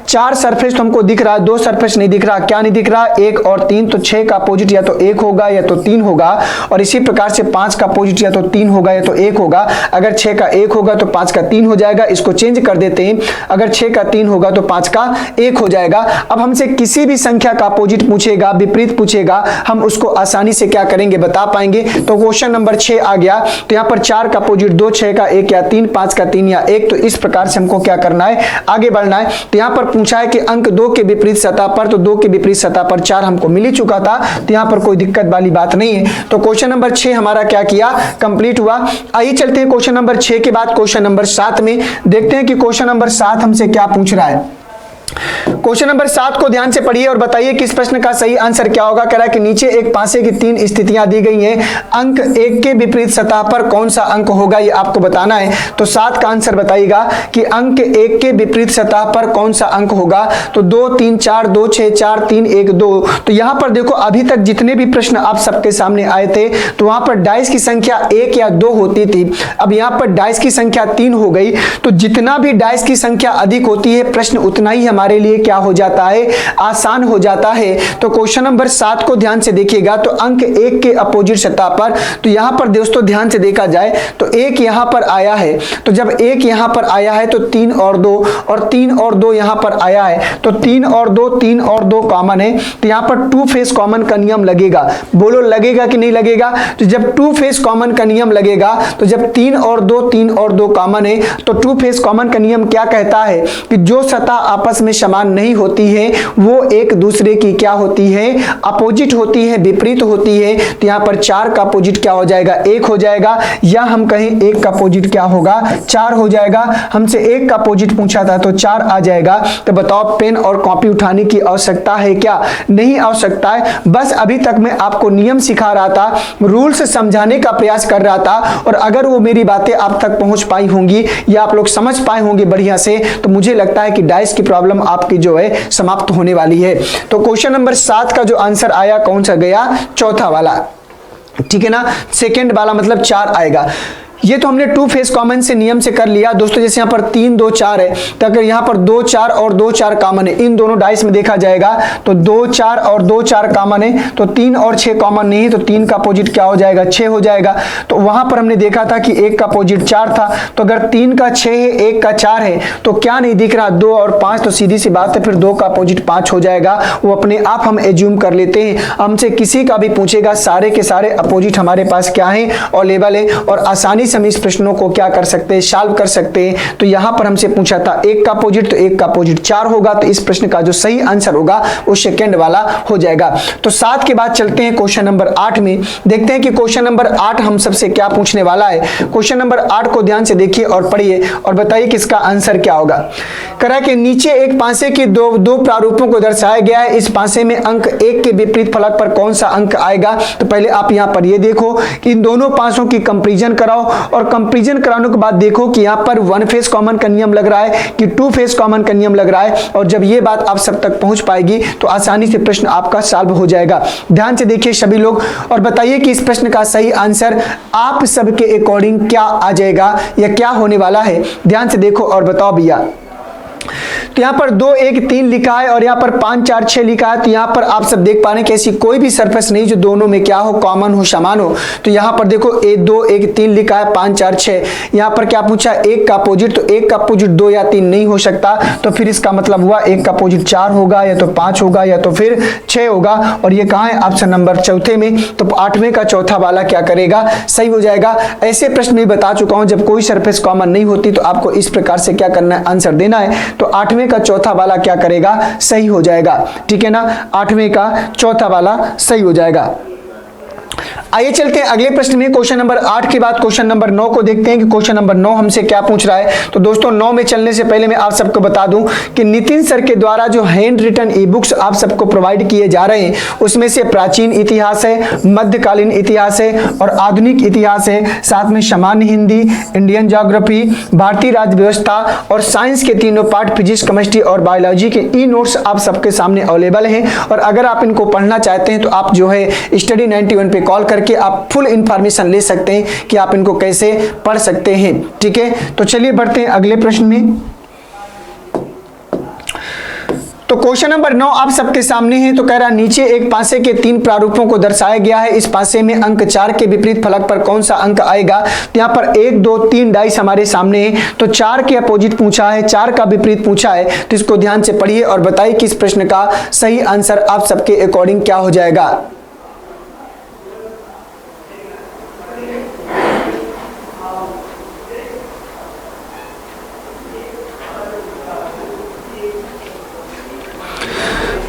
4 सरफेस तो हमको दिख रहा है, 2 सरफेस नहीं दिख रहा। क्या नहीं दिख रहा, 1 और 3, तो 6 का अपोजिट या तो 1 होगा या तो 3 होगा। और इसी प्रकार से 5 का अपोजिट या तो 3 होगा या तो 1 होगा। अगर 6 का 1 होगा तो 5 का 3 हो जाएगा। इसको चेंज कर देते हैं, अगर 6 का 3 होगा तो 5 का 1 हो जाएगा। अब हमसे किसी भी संख्या का अपोजिट पूछेगा, विपरीत पूछेगा, हम उसको आसानी से क्या करेंगे, बता पाएंगे। तो क्वेश्चन नंबर 6 आ गया। तो यहां पर 4 का अपोजिट 2, 6 का 1 या 3, 5 का 3 या 1। तो इस प्रकार से हमको क्या करना है, आगे बढ़ना है। तो यहां पर पूछा है कि अंक 2 के विपरीत सतह पर, तो 2 के विपरीत सतह पर 4 हमको मिल ही चुका था, तो यहां पर कोई दिक्कत वाली बात नहीं है। तो क्वेश्चन नंबर 6 हमारा क्या किया, कंप्लीट हुआ। आइए चलते हैं क्वेश्चन नंबर 6 के बाद क्वेश्चन नंबर 7 में, देखते हैं कि क्वेश्चन नंबर 7 हमसे क्या पूछ रहा है। क्वेश्चन नंबर 7 को ध्यान से पढ़िए और बताइए कि इस प्रश्न का सही आंसर क्या होगा। कह रहा है कि नीचे एक पासे की 3 स्थितियां दी गई हैं, अंक 1 के विपरीत सतह पर कौन सा अंक होगा ये आपको बताना है। तो 7 का आंसर बताइएगा कि अंक 1 के विपरीत सतह पर कौन सा अंक होगा। तो 2 3 4 2 6 4 3 1 2। तो यहां पर देखो अभी तक जितने भी प्रश्न आप सबके सामने आए थे तो वहां पर डाइस की संख्या 1 या 2 होती थी। अब यहां पर डाइस की संख्या 3 हो गई। तो जितना भी डाइस की संख्या अधिक होती है प्रश्न उतना ही हमारे लिए क्या हो जाता है, आसान हो जाता है। तो क्वेश्चन नंबर 7 को ध्यान से देखिएगा। तो अंक 1 के अपोजिट सतह पर, तो यहां पर दोस्तों ध्यान से देखा जाए तो 1 यहां पर आया है, तो जब 1 यहां पर आया है तो 3 और 2 और 3 और 2 यहां पर आया है, तो 3 और 2 कॉमन है, तो यहां पर टू फेस कॉमन का नियम लगेगा। बोलो लगेगा कि नहीं लगेगा? तो जब टू फेस कॉमन का नियम लगेगा, तो जब 3 और 2 कॉमन है, तो टू फेस कॉमन का नियम क्या कहता है कि जो सतह आपस में समान नहीं होती है वो एक दूसरे की क्या होती है, अपोजिट होती है, विपरीत होती है। तो यहां पर 4 का अपोजिट क्या हो जाएगा, 1 हो जाएगा, या हम कहें 1 का अपोजिट क्या होगा, 4 हो जाएगा। हमसे 1 का अपोजिट पूछा था तो 4 आ जाएगा। तो बताओ पेन और कॉपी उठाने की आवश्यकता है क्या? नहीं आवश्यकता है। बस अभी तक मैं आपको नियम सिखा रहा था, रूल्स समझाने का प्रयास कर रहा था, और अगर वो मेरी बातें आप तक पहुंच पाई होंगी या आप लोग समझ पाए होंगे बढ़िया से, तो मुझे लगता है कि डाइस की प्रॉब्लम आपकी जो है समाप्त होने वाली है। तो क्वेश्चन नंबर 7 का जो आंसर आया कौन सा गया, चौथा वाला, ठीक है ना, सेकंड वाला मतलब 4 आएगा। ये तो हमने टू फेस कॉमन से नियम से कर लिया दोस्तों। जैसे यहाँ पर 3 2 4 है, तो अगर यहाँ पर 2 4 और 2 4 कॉमन है, इन दोनों डाइस में देखा जाएगा तो 2 4 और 2 4 कॉमन है, तो 3 और 6 कॉमन नहीं है, तो 3 का अपोजिट क्या हो जाएगा, 6 हो जाएगा। तो वहां पर हमने देखा था कि 1 का अपोजिट 4 था, तो अगर 3 का 6 है, 1 का 4 है, तो क्या नहीं दिख रहा, 2 और 5, तो सीधी सी बात है फिर 2 का अपोजिट 5 हो जाएगा। वो अपने आप हम एज्यूम कर लेते हैं। हमसे किसी का भी पूछेगा, सारे के सारे अपोजिट हमारे पास क्या है, अवेलेबल है, और आसानी से हम इस प्रश्नों को क्या कर सकते हैं, सॉल्व कर सकते हैं। तो यहां पर हमसे पूछा था 1 का अपोजिट, तो 1 का अपोजिट 4 होगा। तो इस प्रश्न का जो सही आंसर होगा वो सेकंड वाला हो जाएगा। तो 7 के बाद चलते हैं क्वेश्चन नंबर 8 में। देखते हैं कि क्वेश्चन नंबर 8 हम सबसे क्या पूछने वाला है। क्वेश्चन नंबर 8 को ध्यान से देखिए और पढ़िए और बताइए किसका आंसर क्या होगा। करा के नीचे एक पासे के दो प्रारूपों को दर्शाया गया है। इस पासे में अंक 1 के विपरीत फलक पर कौन सा अंक आएगा। तो पहले आप यहां पर ये देखो कि इन दोनों पासों की कंपैरिजन कराओ, और कंपैरिजन कराने के बाद देखो कि यहां पर 1 फेस कॉमन का नियम लग रहा है कि 2 फेस कॉमन का नियम लग रहा है। और जब ये बात आप सब तक पहुंच पाएगी तो आसानी से प्रश्न आपका सॉल्व हो जाएगा। ध्यान से देखिए सभी लोग और बताइए कि इस प्रश्न का सही आंसर आप सबके अकॉर्डिंग क्या आ जाएगा या क्या होने वाला है। ध्यान से देखो और बताओ भैया। तो यहाँ पर 2 1 3 लिखा है और यहाँ पर 5 4 6 लिखा है। तो यहाँ पर आप सब देख पा रहे हैं कि ऐसी कोई भी सरफेस नहीं जो दोनों में क्या हो, कॉमन हो, समान हो। तो यहाँ पर देखो 2 1 3 लिखा है, 5 4 6। यहाँ पर क्या पूछा, 1 का अपोजिट, तो 1 का अपोजिट 2 या 3 नहीं हो सकता। तो फिर इसका मतलब हुआ 1 का अपोजिट 4 होगा, या तो 5 होगा, या तो फिर 6 होगा। और ये कहाँ है, ऑप्शन नंबर चौथे में। तो 8वें का चौथा वाला क्या करेगा, सही हो जाएगा। ऐसे प्रश्न भी बता चुका हूं, जब कोई सरफेस कॉमन नहीं होती तो आपको इस प्रकार से क्या करना है, आंसर देना है। तो 8वें का चौथा वाला क्या करेगा, सही हो जाएगा। ठीक है ना, 8वें का चौथा वाला सही हो जाएगा। आइए चलते हैं अगले प्रश्न में। क्वेश्चन नंबर 8 के बाद क्वेश्चन नंबर 9 को देखते हैं कि क्वेश्चन नंबर 9 हमसे क्या पूछ रहा है। तो दोस्तों 9 में चलने से पहले मैं आप सबको बता दूं कि नितिन सर के द्वारा जो हैंड रिटन ई बुक्स आप सबको प्रोवाइड किए जा रहे हैं उसमें से प्राचीन इतिहास है, मध्यकालीन इतिहास है और आधुनिक इतिहास है। साथ में सामान्य हिंदी, इंडियन ज्योग्राफी, भारतीय राज्य व्यवस्था और साइंस के तीनों पार्ट, फिजिक्स, केमिस्ट्री और बायोलॉजी के ई नोट्स आप सबके सामने अवेलेबल हैं। और अगर आप इनको पढ़ना चाहते हैं तो आप जो है स्टडी 91 पे कॉल करके आप फुल इंफॉर्मेशन ले सकते हैं कि आप इनको कैसे पढ़ सकते हैं। ठीक है, तो चलिए बढ़ते हैं अगले प्रश्न में। तो क्वेश्चन नंबर 9 आप सबके सामने है। तो कह रहा नीचे एक पासे के 3 प्रारूपों को दर्शाया गया है। इस पासे में अंक 4 के विपरीत फलक पर कौन सा अंक आएगा। तो यहाँ पर 1 2 3 डाइस हमारे सामने है। तो 4 के अपोजिट पूछा है, 4 का विपरीत पूछा है। तो इसको ध्यान से पढ़िए और बताइए कि इस प्रश्न का सही आंसर आप सबके अकॉर्डिंग क्या हो जाएगा।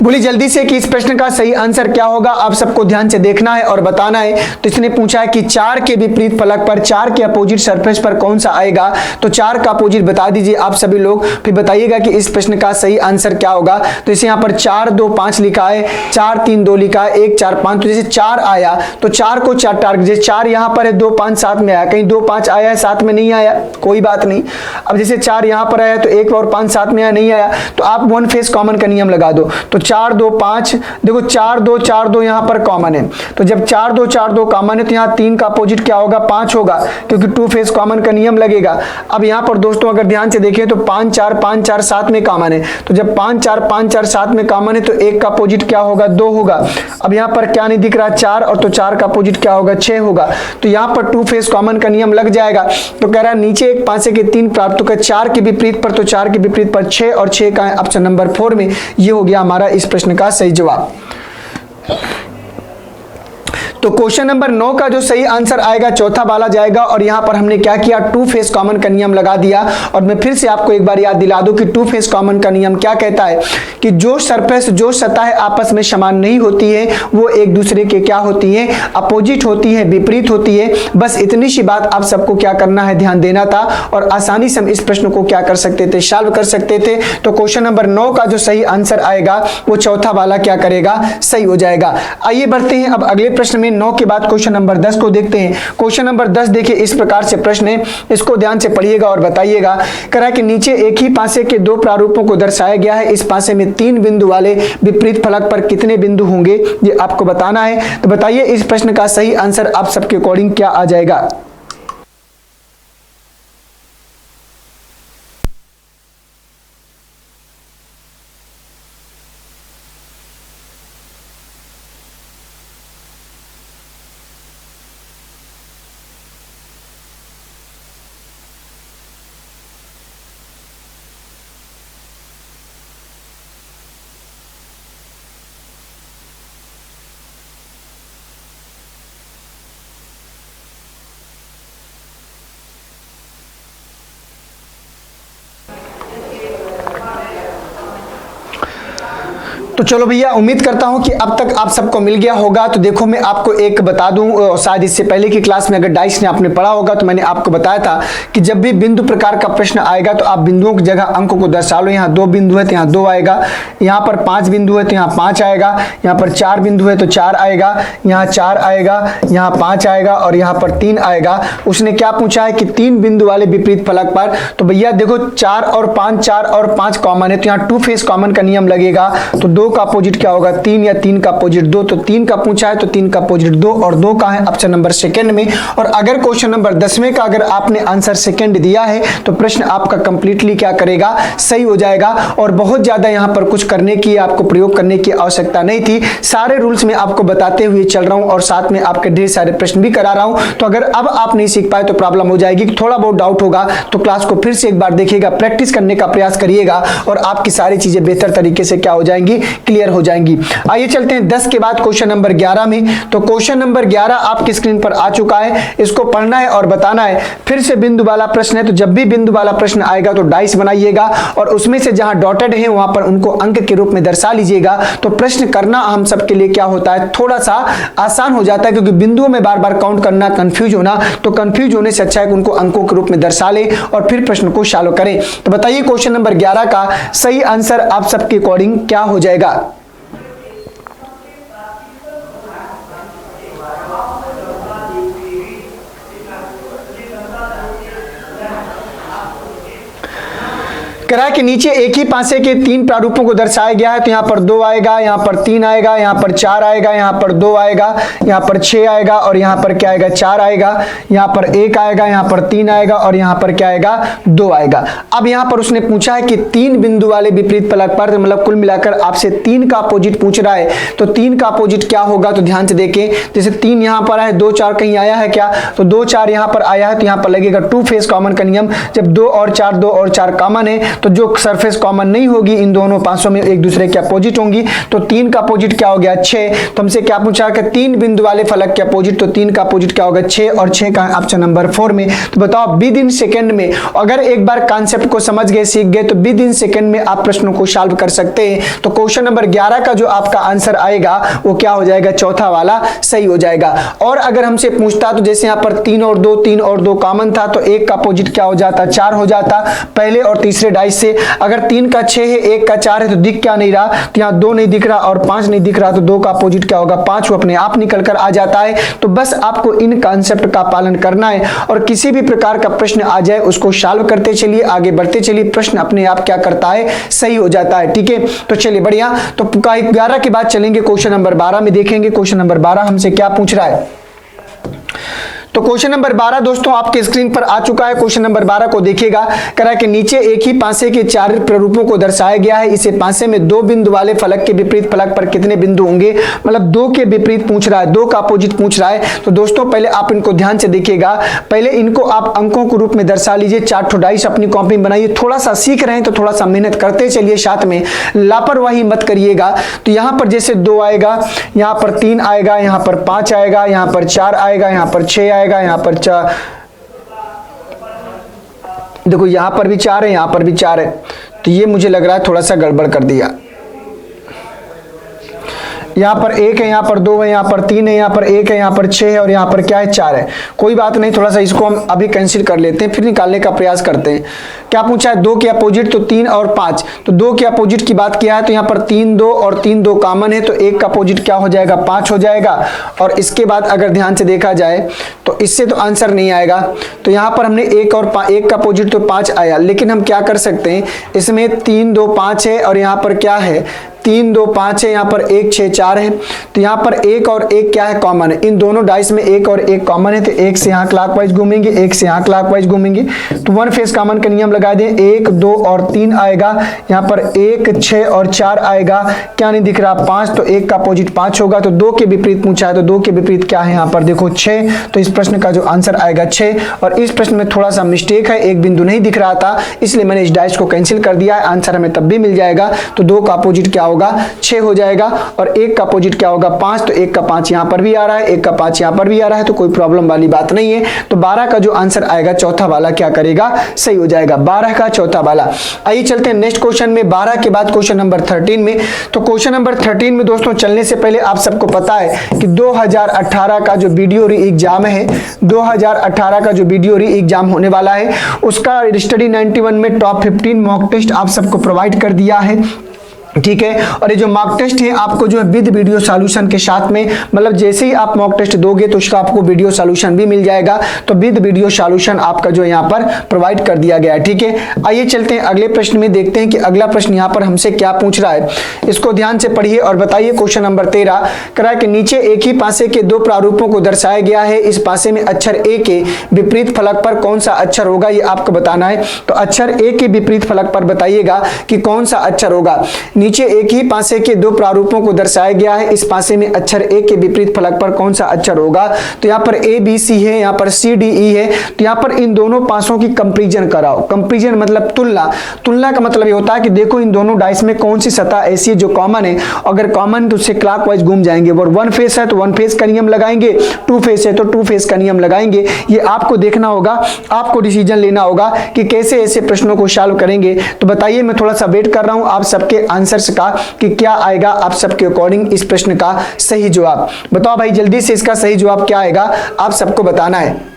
बोली जल्दी से कि इस प्रश्न का सही आंसर क्या होगा। आप सबको ध्यान से देखना है और बताना है। तो इसने पूछा है कि 4 के विपरीत फलक पर 4 के अपोजिट सरफेस पर कौन सा आएगा। तो 4 का अपोजिट बता दीजिए आप सभी लोग, फिर बताइएगा कि इस प्रश्न का सही आंसर क्या होगा। तो इसे यहाँ पर 4 2 5 लिखा है, 4 3 2 लिखा है, 1 4 5। तो जैसे 4 आया तो 4 को 4 टारगेट, जैसे 4 यहाँ पर है, 2 5 साथ में आया, कहीं 2 5 आया है साथ में नहीं आया, कोई बात नहीं। अब जैसे 4 यहाँ पर आया तो 1 और 5 साथ में आया, नहीं आया, तो आप 1 फेस कॉमन का नियम लगा दो। तो 4 2 5, देखो 4 2 यहाँ पर कॉमन है, तो जब 4 2 कॉमन है तो यहाँ 3 का अपोजिट क्या होगा, 5 होगा, क्योंकि टू फेस कॉमन का नियम लगेगा। अब यहाँ पर दोस्तों अगर ध्यान से देखें तो 5 4 साथ में कॉमन है, तो जब 5 4 साथ में कॉमन है तो 1 का अपोजिट क्या होगा, 2 होगा। अब यहाँ पर क्या नहीं दिख रहा, 4, और तो 4 का अपोजिट क्या होगा, 6 होगा। तो यहाँ पर टू फेस कॉमन का नियम लग जाएगा। तो कह रहा है नीचे एक पासे के 3 प्राप्त, तो 4 के विपरीत पर, तो 4 के विपरीत पर 6, और 6 का है ऑप्शन नंबर 4 में। ये हो गया हमारा इस प्रश्न का सही जवाब। तो क्वेश्चन नंबर 9 का जो सही आंसर आएगा चौथा वाला जाएगा, और यहां पर हमने क्या किया, टू फेस कॉमन का नियम लगा दिया। और मैं फिर से आपको एक बार याद दिला दूं कि टू फेस कॉमन का नियम क्या कहता है कि जो सरफेस, जो सतह आपस में समान नहीं होती है वो एक दूसरे के क्या होती है, अपोजिट होती है, विपरीत होती है। बस इतनी सी बात आप सबको क्या करना है, ध्यान देना था, और आसानी से हम इस प्रश्न को क्या कर सकते थे, सॉल्व कर सकते थे। तो क्वेश्चन नंबर 9 का जो सही आंसर आएगा वो चौथा वाला क्या करेगा, सही हो जाएगा। आइए बढ़ते हैं अब अगले प्रश्न में। 9 के बाद क्वेश्चन नंबर 10 को देखते हैं। क्वेश्चन नंबर 10 देखिए इस प्रकार से प्रश्न है, इसको ध्यान से पढ़िएगा और बताइएगा। कह रहा है कि नीचे एक ही पासे के 2 प्रारूपों को दर्शाया गया है, इस पासे में 3 बिंदु वाले विपरीत फलक पर कितने बिंदु होंगे, ये आपको बताना है। तो बताइए इस प्रश्न का सही आंसर आप सबके अकॉर्डिंग क्या आ जाएगा। तो चलो भैया, उम्मीद करता हूं कि अब तक आप सबको मिल गया होगा। तो देखो मैं आपको एक बता दूं, शायद इससे पहले की क्लास में अगर डाइस ने आपने पढ़ा होगा तो मैंने आपको बताया था कि जब भी बिंदु प्रकार का प्रश्न आएगा तो आप बिंदुओं की जगह अंकों को दर्शा लो। यहाँ 2 बिंदु है तो यहाँ 2 आएगा, यहाँ पर 5 बिंदु है तो यहाँ 5 आएगा, यहाँ पर 4 बिंदु है तो 4 आएगा, यहाँ 4 आएगा, यहाँ 5 आएगा, और यहाँ पर 3 आएगा। उसने क्या पूछा है कि 3 बिंदु वाले विपरीत फलक पर। तो भैया देखो 4 और 5 कॉमन है तो यहाँ टू फेस कॉमन का नियम लगेगा। तो 2 का अपोजिट क्या होगा, 3, या 3 का अपोजिट 2। तो 3 का पूछा है तो 3 का अपोजिट 2, और 2 का है ऑप्शन नंबर सेकंड में। और अगर क्वेश्चन नंबर 10वें का अगर आपने आंसर सेकंड दिया है तो प्रश्न आपका कंप्लीटली क्या करेगा, सही हो जाएगा। और बहुत ज्यादा यहां पर कुछ करने की, आपको प्रयोग करने की आवश्यकता नहीं थी। सारे रूल्स में आपको बताते हुए चल रहा हूं और साथ में आपके ढेर सारे प्रश्न भी करा रहा हूं। तो अगर अब आप नहीं सीख पाए तो प्रॉब्लम हो जाएगी। थोड़ा बहुत डाउट होगा तो क्लास को फिर से एक बार देखिएगा, प्रैक्टिस करने का प्रयास करिएगा, और आपकी सारी चीजें बेहतर तरीके से क्या हो जाएंगी, क्लियर हो जाएंगी। आइए चलते हैं 10 के बाद क्वेश्चन नंबर 11 में। तो क्वेश्चन नंबर 11 आपकी स्क्रीन पर आ चुका है, इसको पढ़ना है और बताना है। फिर से बिंदु वाला प्रश्न है, तो जब भी बिंदु वाला प्रश्न आएगा तो डाइस बनाइएगा, और उसमें से जहां डॉटेड है वहां पर उनको अंक के रूप में दर्शा लीजिएगा। तो प्रश्न करना हम सबके लिए क्या होता है, थोड़ा सा आसान हो जाता है, क्योंकि बिंदुओं में बार बार काउंट करना, कंफ्यूज होना, तो कंफ्यूज होने से अच्छा है कि उनको अंकों के रूप में दर्शा ले और फिर प्रश्न को सॉल्व करें। तो बताइए क्वेश्चन नंबर 11 का सही आंसर आप सबके अकॉर्डिंग क्या हो जाएगा। कह रहा है कि नीचे एक ही पासे के 3 प्रारूपों को दर्शाया गया है, तो यहाँ पर 2 आएगा, यहाँ पर 3 आएगा, यहाँ पर 4 आएगा, यहाँ पर 2 आएगा, यहाँ पर 6 आएगा, और यहाँ पर क्या आएगा, 4 आएगा, यहाँ पर 1 आएगा, यहाँ पर 3 आएगा, और यहाँ पर क्या आएगा, 2 आएगा। अब यहाँ पर उसने पूछा है कि 3 बिंदु वाले विपरीत फलक पर, मतलब कुल मिलाकर आपसे 3 का अपोजिट पूछ रहा है, तो 3 का अपोजिट क्या होगा। तो ध्यान से देखें, जैसे 3 यहाँ पर है, 2 4 कहीं आया है क्या, तो 2 4 यहाँ पर आया है, तो यहाँ पर लगेगा टू फेस कॉमन का नियम। जब 2 और 4 कॉमन है तो जो सरफेस कॉमन नहीं होगी इन दोनों पासों में एक दूसरे के अपोजिट होंगी। तो 3 का अपोजिट क्या हो गया, 6। तो हमसे क्या पूछा कि 3 बिंदु वाले फलक के अपोजिट, तो 3 का अपोजिट क्या होगा, 6, और 6 का ऑप्शन नंबर 4 में। तो बताओ विद इन सेकंड में, अगर एक बार कॉन्सेप्ट को समझ गए, सीख गए, तो विद इन सेकंड में आप प्रश्नों को सॉल्व कर सकते हैं। तो क्वेश्चन नंबर 11 का जो आपका आंसर आएगा वो क्या हो जाएगा, चौथा वाला सही हो जाएगा। और अगर हमसे पूछता, तो जैसे यहाँ पर 3 और 2 कॉमन था, तो 1 का अपोजिट क्या हो जाता, 4 हो जाता। पहले और तीसरे डाइस डाइस से। अगर 3 का 6 है, 1 का 4 है तो दिख क्या नहीं रहा, तो यहाँ 2 नहीं दिख रहा और 5 नहीं दिख रहा, तो 2 का अपोजिट क्या होगा, 5, वो अपने आप निकल कर आ जाता है। तो बस आपको इन कॉन्सेप्ट का पालन करना है और किसी भी प्रकार का प्रश्न आ जाए उसको सॉल्व करते चलिए, आगे बढ़ते चलिए, प्रश्न अपने आप क्या करता है, सही हो जाता है। ठीक है, तो चलिए बढ़िया। तो 11 के बाद चलेंगे क्वेश्चन नंबर 12 में, देखेंगे क्वेश्चन नंबर 12 हमसे क्या पूछ रहा है। तो क्वेश्चन नंबर 12 दोस्तों आपके स्क्रीन पर आ चुका है। क्वेश्चन नंबर 12 को देखिएगा, करा के नीचे एक ही पासे के 4 प्रारूपों को दर्शाया गया है। इसे पासे में 2 बिंदु वाले फलक के विपरीत फलक पर कितने बिंदु होंगे, मतलब 2 के विपरीत पूछ रहा है, 2 का अपोजिट पूछ रहा है। तो दोस्तों पहले आप इनको ध्यान से देखिएगा, पहले इनको आप अंकों के रूप में दर्शा लीजिए। 4 ठो डाइस अपनी कॉपी में बनाइए, थोड़ा सा सीख रहे हैं तो थोड़ा सा मेहनत करते चलिए, साथ में लापरवाही मत करिएगा। तो यहाँ पर जैसे 2 आएगा, यहाँ पर 3 आएगा, यहाँ पर 5 आएगा, यहाँ पर 4 आएगा, यहाँ पर 6 आएगा, यहाँ पर 4, देखो यहां पर भी 4 है, यहां पर भी 4 है। तो ये मुझे लग रहा है थोड़ा सा गड़बड़ कर दिया। यहाँ पर 1 है, यहाँ पर 2 है, यहाँ पर 3 है, यहाँ पर 1 है, यहाँ पर 6 है और यहाँ पर क्या है, 4 है। कोई बात नहीं, थोड़ा सा इसको हम अभी कैंसिल कर लेते हैं, फिर निकालने का प्रयास करते हैं। क्या पूछा है, 2 के अपोजिट, तो 3 और 5। तो 2 के अपोजिट की बात किया है तो यहाँ पर 3 2 और 3 2 कॉमन है, तो 1 का अपोजिट क्या हो जाएगा, 5 हो जाएगा। और इसके बाद अगर ध्यान से देखा जाए तो इससे तो आंसर नहीं आएगा। तो यहाँ पर हमने 1 और 1 का अपोजिट तो 5 आया, लेकिन हम क्या कर सकते हैं, इसमें 3 2 5 है और यहाँ पर क्या है, 3 2 5 है, यहाँ पर 1 6 4 है। तो यहाँ पर 1 और 1 क्या है, कॉमन है। इन दोनों डाइस में 1 और 1 कॉमन है, तो 1 से यहाँ क्लॉकवाइज घूमेंगे, 1 से यहाँ क्लॉकवाइज घूमेंगे। तो 1 फेस कॉमन का नियम लगा दें, 1 2 और 3 आएगा, यहाँ पर 1 6 और 4 आएगा, क्या नहीं दिख रहा, 5, तो 1 का अपोजिट 5 होगा। तो 2 के विपरीत पूछा है, तो 2 के विपरीत क्या है, यहाँ पर देखो 6। तो इस प्रश्न का जो आंसर आएगा 6। और इस प्रश्न में थोड़ा सा मिस्टेक है, एक बिंदु नहीं दिख रहा था, इसलिए मैंने इस डाइस को कैंसिल कर दिया है। आंसर हमें तब भी मिल जाएगा। तो 2 का अपोजिट क्या होगा, 6 हो जाएगा और 1 का अपोजिट क्या होगा, 5। तो 1 का 5 यहां पर भी आ रहा है, 1 का 5 यहां पर भी आ रहा है, तो कोई प्रॉब्लम वाली बात नहीं है। तो 12 का जो आंसर आएगा चौथा वाला क्या करेगा, सही हो जाएगा, 12 का चौथा वाला। आइए चलते हैं नेक्स्ट क्वेश्चन में, 12 के बाद क्वेश्चन नंबर 13 में। तो क्वेश्चन नंबर 13 में दोस्तों चलने से पहले आप सबको पता है कि 2018 का जो वीडियो री एग्जाम है, 2018 का जो वीडियो री एग्जाम होने वाला है, उसका स्टडी 91 में टॉप 15 मॉक टेस्ट आप सबको प्रोवाइड कर दिया है। ठीक है, और ये जो मॉक टेस्ट है आपको जो है विद वीडियो सॉल्यूशन के साथ में, मतलब जैसे ही आप मॉक टेस्ट दोगे तो उसका आपको वीडियो सॉल्यूशन भी मिल जाएगा। तो विद वीडियो सॉल्यूशन आपका जो यहाँ पर प्रोवाइड कर दिया गया है। ठीक है, आइए चलते हैं अगले प्रश्न में, देखते हैं कि अगला प्रश्न यहाँ पर हमसे क्या पूछ रहा है। इसको ध्यान से पढ़िए और बताइए। क्वेश्चन नंबर 13 करा के नीचे एक ही पासे के 2 प्रारूपों को दर्शाया गया है। इस पासे में अक्षर ए के विपरीत फलक पर कौन सा अक्षर होगा, ये आपको बताना है। तो अक्षर ए के विपरीत फलक पर बताइएगा कि कौन सा अक्षर होगा। नीचे एक ही पासे के 2 प्रारूपों को दर्शाया गया है। इस पासे में अक्षर ए के विपरीत फलक पर कौन सा अक्षर होगा। तो यहाँ पर ए बी सी है, यहाँ पर सी डी ई है। तो यहाँ पर इन दोनों पासों की कंपैरिजन कराओ। कंपैरिजन मतलब तुलना। तुलना का मतलब ये होता है कि देखो इन दोनों डाइस में कौन सी सतह ऐसी है जो कॉमन है। अगर कॉमन तो उससे क्लॉकवाइज घूम जाएंगे। और 1 फेस है तो 1 फेस का नियम लगाएंगे, 2 फेस है तो 2 फेस का नियम लगाएंगे। ये आपको देखना होगा, आपको डिसीजन लेना होगा कि कैसे ऐसे प्रश्नों को सॉल्व करेंगे। तो बताइए, मैं थोड़ा सा वेट कर रहा हूं आप सबके आंसर्स का कि क्या आएगा आप सबके अकॉर्डिंग इस प्रश्न का सही जवाब। बताओ भाई जल्दी से, इसका सही जवाब क्या आएगा आप सबको बताना है।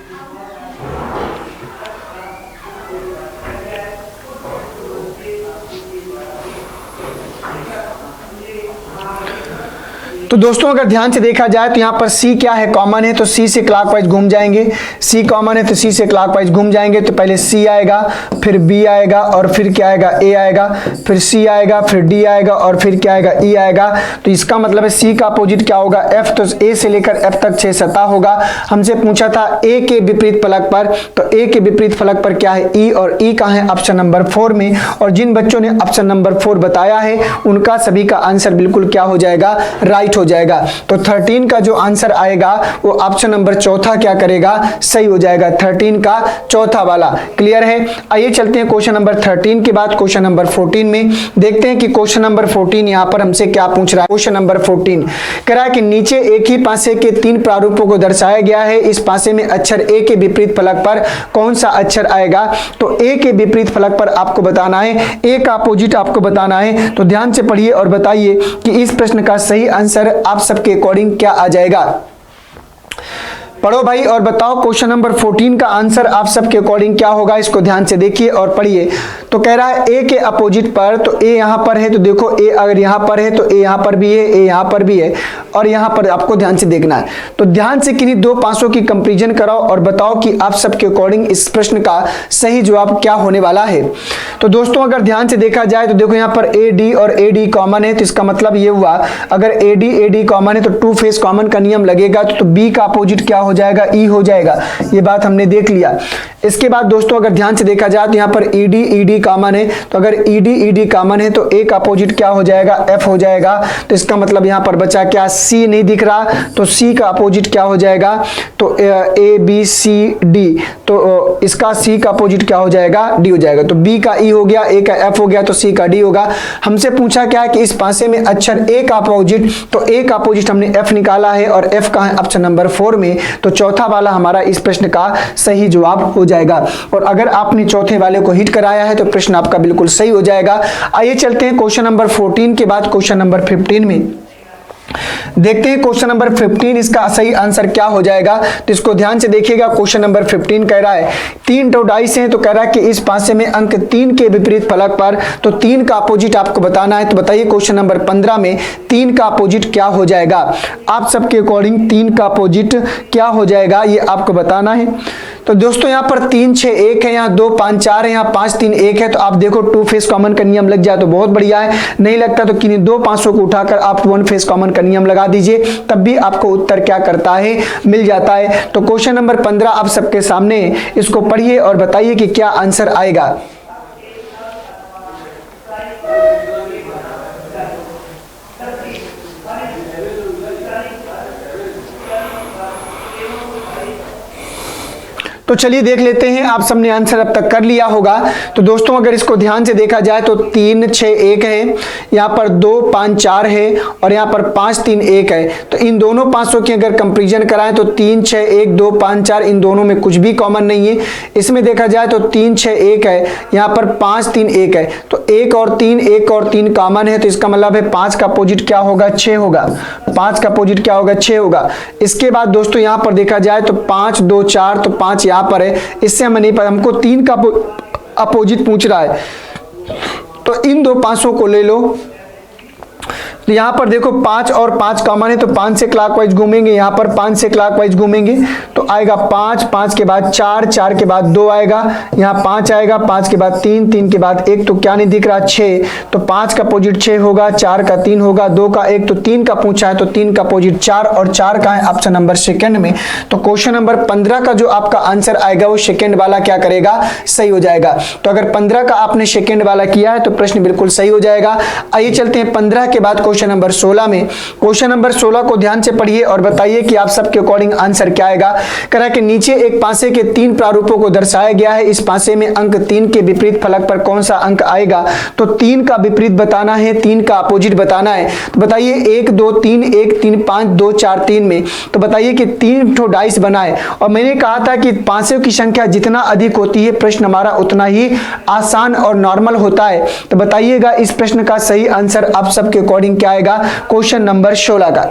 तो दोस्तों अगर ध्यान से देखा जाए तो यहाँ पर C क्या है, कॉमन है, तो C से क्लॉकवाइज घूम जाएंगे। C कॉमन है तो C से क्लॉकवाइज घूम जाएंगे। तो पहले C आएगा, फिर B आएगा और फिर क्या आएगा, A आएगा, फिर C आएगा, फिर D आएगा और फिर क्या आएगा, E आएगा। तो इसका मतलब है C का अपोजिट क्या होगा, F। तो A से लेकर F तक 6 सतह होगा। हमसे पूछा था A के विपरीत फलक पर, तो A के विपरीत फलक पर क्या है, E, और E का है ऑप्शन नंबर 4 में। और जिन बच्चों ने ऑप्शन नंबर 4 बताया है उनका सभी का आंसर बिल्कुल क्या हो जाएगा, राइट हो जाएगा। तो 13 का जो आंसर आएगा वो ऑप्शन नंबर चौथा क्या करेगा, सही हो जाएगा। 13 का चौथा वाला। क्लियर है। आइए चलते हैं क्वेश्चन नंबर 13 के बाद क्वेश्चन नंबर 14 में, देखते हैं कि क्वेश्चन नंबर 14 यहां पर हमसे क्या पूछ रहा है। क्वेश्चन नंबर 14 कह रहा है कि नीचे एक ही पासे के 3 प्रारूपों को दर्शाया गया है। इस पासे में अक्षर ए के विपरीत फलक पर कौन सा अक्षर आएगा। तो ए के विपरीत फलक पर आपको बताना है, ए का अपोजिट आपको बताना है। तो ध्यान से पढ़िए और बताइए कि इस प्रश्न का सही आंसर आप सबके अकॉर्डिंग क्या आ जाएगा। पढ़ो भाई और बताओ क्वेश्चन नंबर 14 का आंसर आप सबके अकॉर्डिंग क्या होगा, इसको ध्यान से देखिए और पढ़िए। तो कह रहा है ए के अपोजिट पर, तो ए यहां पर है तो देखो ए अगर यहां पर है तो ए यहां पर भी है, ए यहां पर भी है और यहां पर आपको ध्यान से देखना है। तो ध्यान से किन्हीं दो पासों की कंपैरिजन कराओ और बताओ कि आप सबके अकॉर्डिंग इस प्रश्न का सही जवाब क्या होने वाला है। तो दोस्तों अगर ध्यान से देखा जाए तो देखो यहां पर ए डी और ए डी कॉमन है, तो इसका मतलब ये हुआ अगर ए डी कॉमन है तो टू फेस कॉमन का नियम लगेगा, तो बी का अपोजिट क्या हो जाएगा, ई हो जाएगा। ये बात हमने देख लिया। इसके बाद दोस्तों अगर ध्यान से देखा जाए तो यहां पर ईडी कॉमन है, तो अगर ईडी कॉमन है तो ए का अपोजिट क्या हो जाएगा, एफ हो जाएगा। तो इसका मतलब यहां पर बचा क्या, सी नहीं दिख रहा, तो सी का अपोजिट क्या हो जाएगा, तो ए बी सी डी, तो इसका सी का अपोजिट क्या हो जाएगा, डी हो जाएगा। तो बी का ई हो गया, ए का एफ हो गया, तो सी का डी होगा। हमसे पूछा क्या है कि इस पासे में अक्षर ए का अपोजिट, तो ए का अपोजिट हमने एफ निकाला है और एफ का है ऑप्शन नंबर 4 में, तो चौथा वाला हमारा इस प्रश्न का सही जवाब हो जाएगा। और अगर आपने चौथे वाले को हिट कराया है तो प्रश्न आपका बिल्कुल सही हो जाएगा। आइए चलते हैं क्वेश्चन नंबर 14 के बाद क्वेश्चन नंबर 15 में। देखते हैं क्वेश्चन नंबर 15 इसका सही आंसर क्या हो जाएगा। तो इसको ध्यान से देखिएगा। क्वेश्चन नंबर 15 कह रहा है 3 टो डाइस हैं, तो कह रहा है कि इस पासे में अंक 3 के विपरीत फलक पर, तो 3 का अपोजिट आपको बताना है। तो बताइए क्वेश्चन नंबर 15 में 3 का अपोजिट क्या हो जाएगा। आप सबके अकॉर्डिंग 3 का अपोजिट क्या हो जाएगा ये आपको बताना है। तो दोस्तों यहाँ पर 3 6 1 है, यहाँ 2 5 4 है, यहाँ 5 3 1 है। तो आप देखो टू फेस कॉमन का नियम लग जाए तो बहुत बढ़िया है, नहीं लगता तो किन्हीं दो पांचों को उठाकर आप वन फेस कॉमन का नियम लगा दीजिए, तब भी आपको उत्तर क्या करता है, मिल जाता है। तो क्वेश्चन नंबर 15 आप सबके सामने, इसको पढ़िए और बताइए कि क्या आंसर आएगा। तो चलिए देख लेते हैं, आप सबने आंसर अब तक कर लिया होगा। तो दोस्तों अगर इसको ध्यान से देखा जाए तो 3 6 1 है, यहाँ पर 2 5 4 है और यहाँ पर 5 3 1 है। तो इन दोनों पांचों की अगर कंपैरिजन कराएं तो 3 6 1 2 5 4 इन दोनों में कुछ भी कॉमन नहीं है। इसमें देखा जाए तो 3 6 1 है, यहाँ पर 5 3 1 है, तो 1 और 3 कॉमन है। तो इसका मतलब है 5 का अपोजिट क्या होगा, 6 होगा। 5 का अपोजिट क्या होगा, 6 होगा। इसके बाद दोस्तों यहाँ पर देखा जाए तो 5 2 4, तो 5 यहाँ पर है, इससे हमें नहीं पता, हमको 3 का अपोजिट पूछ रहा है। तो इन दो पांचों को ले लो। तो यहाँ पर देखो 5 और 5 कॉमन है, तो 5 से क्लॉकवाइज घूमेंगे, यहाँ पर 5 से क्लॉकवाइज घूमेंगे तो आएगा 5 5 के बाद 4 4 के बाद 2 आएगा, यहाँ 5 आएगा, 5 के बाद 3 3 के बाद 1, तो क्या नहीं दिख रहा, 6। तो 5 का अपोजिट 6 होगा, 4 का 3 होगा, 2 का 1, तो 3 का पूछा है तो 3 का अपोजिट 4 और 4 का है ऑप्शन नंबर सेकंड में। तो क्वेश्चन नंबर 15 का जो आपका आंसर आएगा वो सेकंड वाला क्या करेगा, सही हो जाएगा। तो अगर 15 का आपने सेकंड वाला किया है तो प्रश्न बिल्कुल सही हो जाएगा। आइए चलते हैं 15 के बाद क्वेश्चन नंबर 16 में। क्वेश्चन नंबर 16 को ध्यान से पढ़िए और बताइए कि आप सबके अकॉर्डिंग आंसर क्या आएगा। कह रहा है कि नीचे एक पासे के 3 प्रारूपों को दर्शाया गया है, इस पासे में अंक 3 के विपरीत फलक पर कौन सा अंक आएगा। तो 3 का विपरीत बताना है, 3 का अपोजिट बताना है। तो बताइए 1 2 3 1 3 5 2 4 3 में, तो बताइए कि 3 ठो डाइस बनाए। और मैंने कहा था कि पासों की संख्या जितना अधिक होती है प्रश्न हमारा उतना ही आसान और नॉर्मल होता है। तो बताइएगा इस प्रश्न का सही आंसर आप सबके अकॉर्डिंग क्या आएगा, क्वेश्चन नंबर 16 का।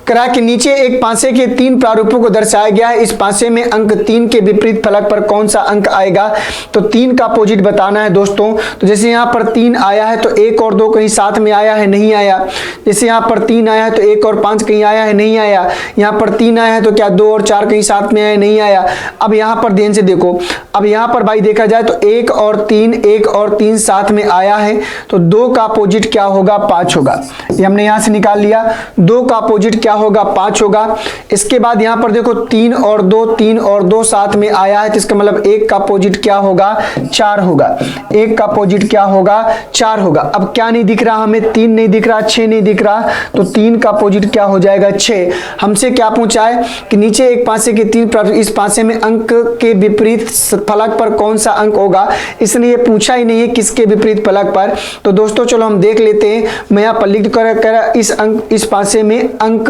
करा कि नीचे एक पासे के 3 प्रारूपों को दर्शाया गया है, इस पासे में अंक 3 के विपरीत फलक पर कौन सा अंक आएगा। तो 3 का अपोजिट बताना है दोस्तों। तो जैसे यहाँ पर 3 आया है तो 1 और 2 कहीं साथ में आया है, नहीं आया। जैसे यहाँ पर 3 आया है तो 1 और 5 कहीं आया है, नहीं आया। यहाँ पर 3 आया है तो क्या 2 और 4 कहीं साथ में आया, नहीं आया। अब यहाँ पर ध्यान से देखो, अब यहाँ पर भाई देखा जाए तो 1 और 3 साथ में आया है, तो 2 का अपोजिट क्या होगा, 5 होगा। ये हमने यहाँ से निकाल लिया, 2 का अपोजिट क्या होगा, 5 होगा। इसके बाद यहाँ पर देखो 3 और 2 साथ में आया है, तो इसका मतलब 1 का अपोजिट क्या होगा, 4 होगा। 1 का अपोजिट क्या होगा, 4 होगा। अब क्या नहीं दिख रहा हमें, 3 नहीं दिख रहा, 6 नहीं दिख रहा, तो 3 का अपोजिट क्या हो जाएगा, 6। हमसे क्या पूछा है कि नीचे एक पासे के 3 इस पासे में अंक के विपरीत फलक पर कौन सा अंक होगा, इसने ये पूछा ही नहीं है किसके विपरीत फलक पर। तो दोस्तों चलो हम देख लेते हैं। मैं यहाँ पर लिख कर इस पासे में अंक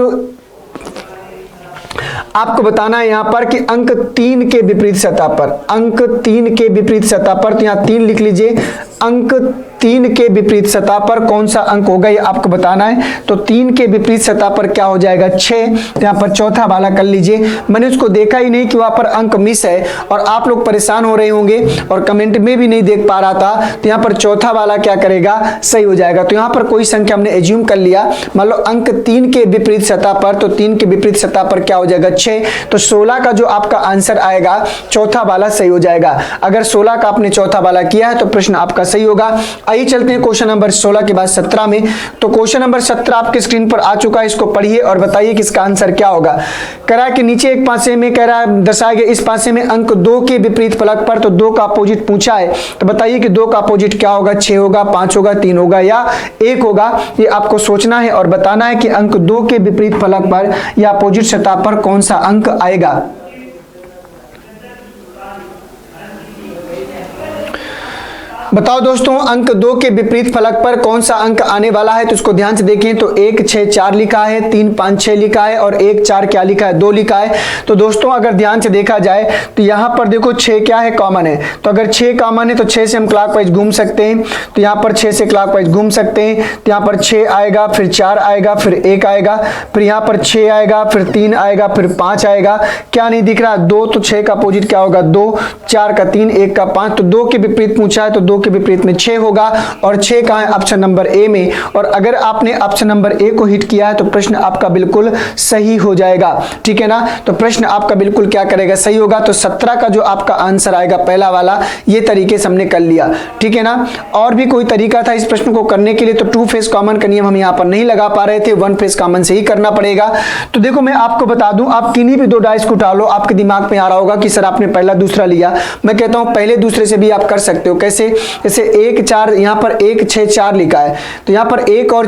आपको बताना है यहाँ पर कि अंक 3 के विपरीत सतह पर, अंक 3 के विपरीत सतह पर, तो यहाँ 3 लिख लीजिए। अंक 3 के विपरीत सतह पर कौन सा अंक होगा ये आपको बताना है। तो 3 के विपरीत सतह पर क्या हो जाएगा 6, तो यहाँ पर चौथा वाला कर लीजिए। मैंने उसको देखा ही नहीं कि वहां पर अंक मिस है और आप लोग परेशान हो रहे होंगे और कमेंट में भी नहीं देख पा रहा था, तो यहाँ पर चौथा वाला क्या करेगा सही हो जाएगा। तो यहाँ पर कोई संख्या हमने एज्यूम कर लिया, मान लो अंक 3 के विपरीत सतह पर, तो 3 के विपरीत सतह पर क्या हो जाएगा 6, तो 16 का जो आपका आंसर आएगा चौथा वाला सही हो जाएगा। अगर 16 का आपने चौथा वाला किया है तो प्रश्न आपका सही होगा। आइए चलते हैं क्वेश्चन नंबर 16 के बाद 17 में। तो क्वेश्चन नंबर 17 आपके स्क्रीन पर आ चुका है, इसको पढ़िए और बताइए कि इसका आंसर क्या होगा। कह रहा है कि नीचे एक पासे में कह रहा है दर्शाया गया इस पासे में अंक 2 के विपरीत फलक पर, तो 2 का अपोजिट पूछा है, तो बताइए कि 2 का अपोजिट क्या होगा, 6 होगा, 5 होगा, 3 होगा या 1 होगा। ये आपको सोचना है और बताना है कि अंक 2 के विपरीत फलक पर या अपोजिट सतह पर कौन सा अंक आएगा। बताओ दोस्तों, अंक 2 के विपरीत फलक पर कौन सा अंक आने वाला है, तो इसको ध्यान से देखें। तो 1 6 4 लिखा है, 3 5 6 लिखा है और 1 4 क्या लिखा है 2 लिखा है। तो दोस्तों अगर ध्यान से देखा जाए तो यहाँ पर देखो 6 क्या है कॉमन है, तो अगर 6 कॉमन है तो 6 से हम क्लॉकवाइज घूम सकते हैं, तो यहाँ पर 6 से क्लॉकवाइज घूम सकते हैं। तो यहाँ पर 6 आएगा, फिर 4 आएगा, फिर 1 आएगा, फिर यहाँ पर 6 आएगा, फिर 3 आएगा, फिर 5 आएगा। क्या नहीं दिख रहा 2, तो 6 का अपोजिट क्या होगा 2, 4 का 3, 1 का 5, तो 2 के विपरीत पूछा है तो 2 के विपरीत में 6 होगा और 6 कहां है ऑप्शन नंबर ए में। और अगर आपने ऑप्शन नंबर ए को हिट किया है तो प्रश्न आपका बिल्कुल सही हो जाएगा, ठीक है ना। तो प्रश्न आपका बिल्कुल क्या करेगा सही होगा। तो 17 का जो आपका आंसर आएगा पहला वाला, ये तरीके से हमने कर लिया, ठीक है ना। और भी कोई तरीका था इस प्रश्न को करने के लिए, तो 2 फेस कॉमन का नियम हम यहां पर नहीं लगा पा रहे थे, 1 फेस कॉमन से ही करना पड़ेगा। तो देखो मैं आपको बता दूं, आप किन्हीं भी 2 डाइस को उठालो, आपके दिमाग में आ रहा होगा कि सर आपने पहला दूसरा लिया। मैं कहता हूं पहले दूसरे से भी आप कर सकते हो। कैसे? जैसे 1 4, यहाँ पर 1 6 4 लिखा है, तो यहाँ पर 1 और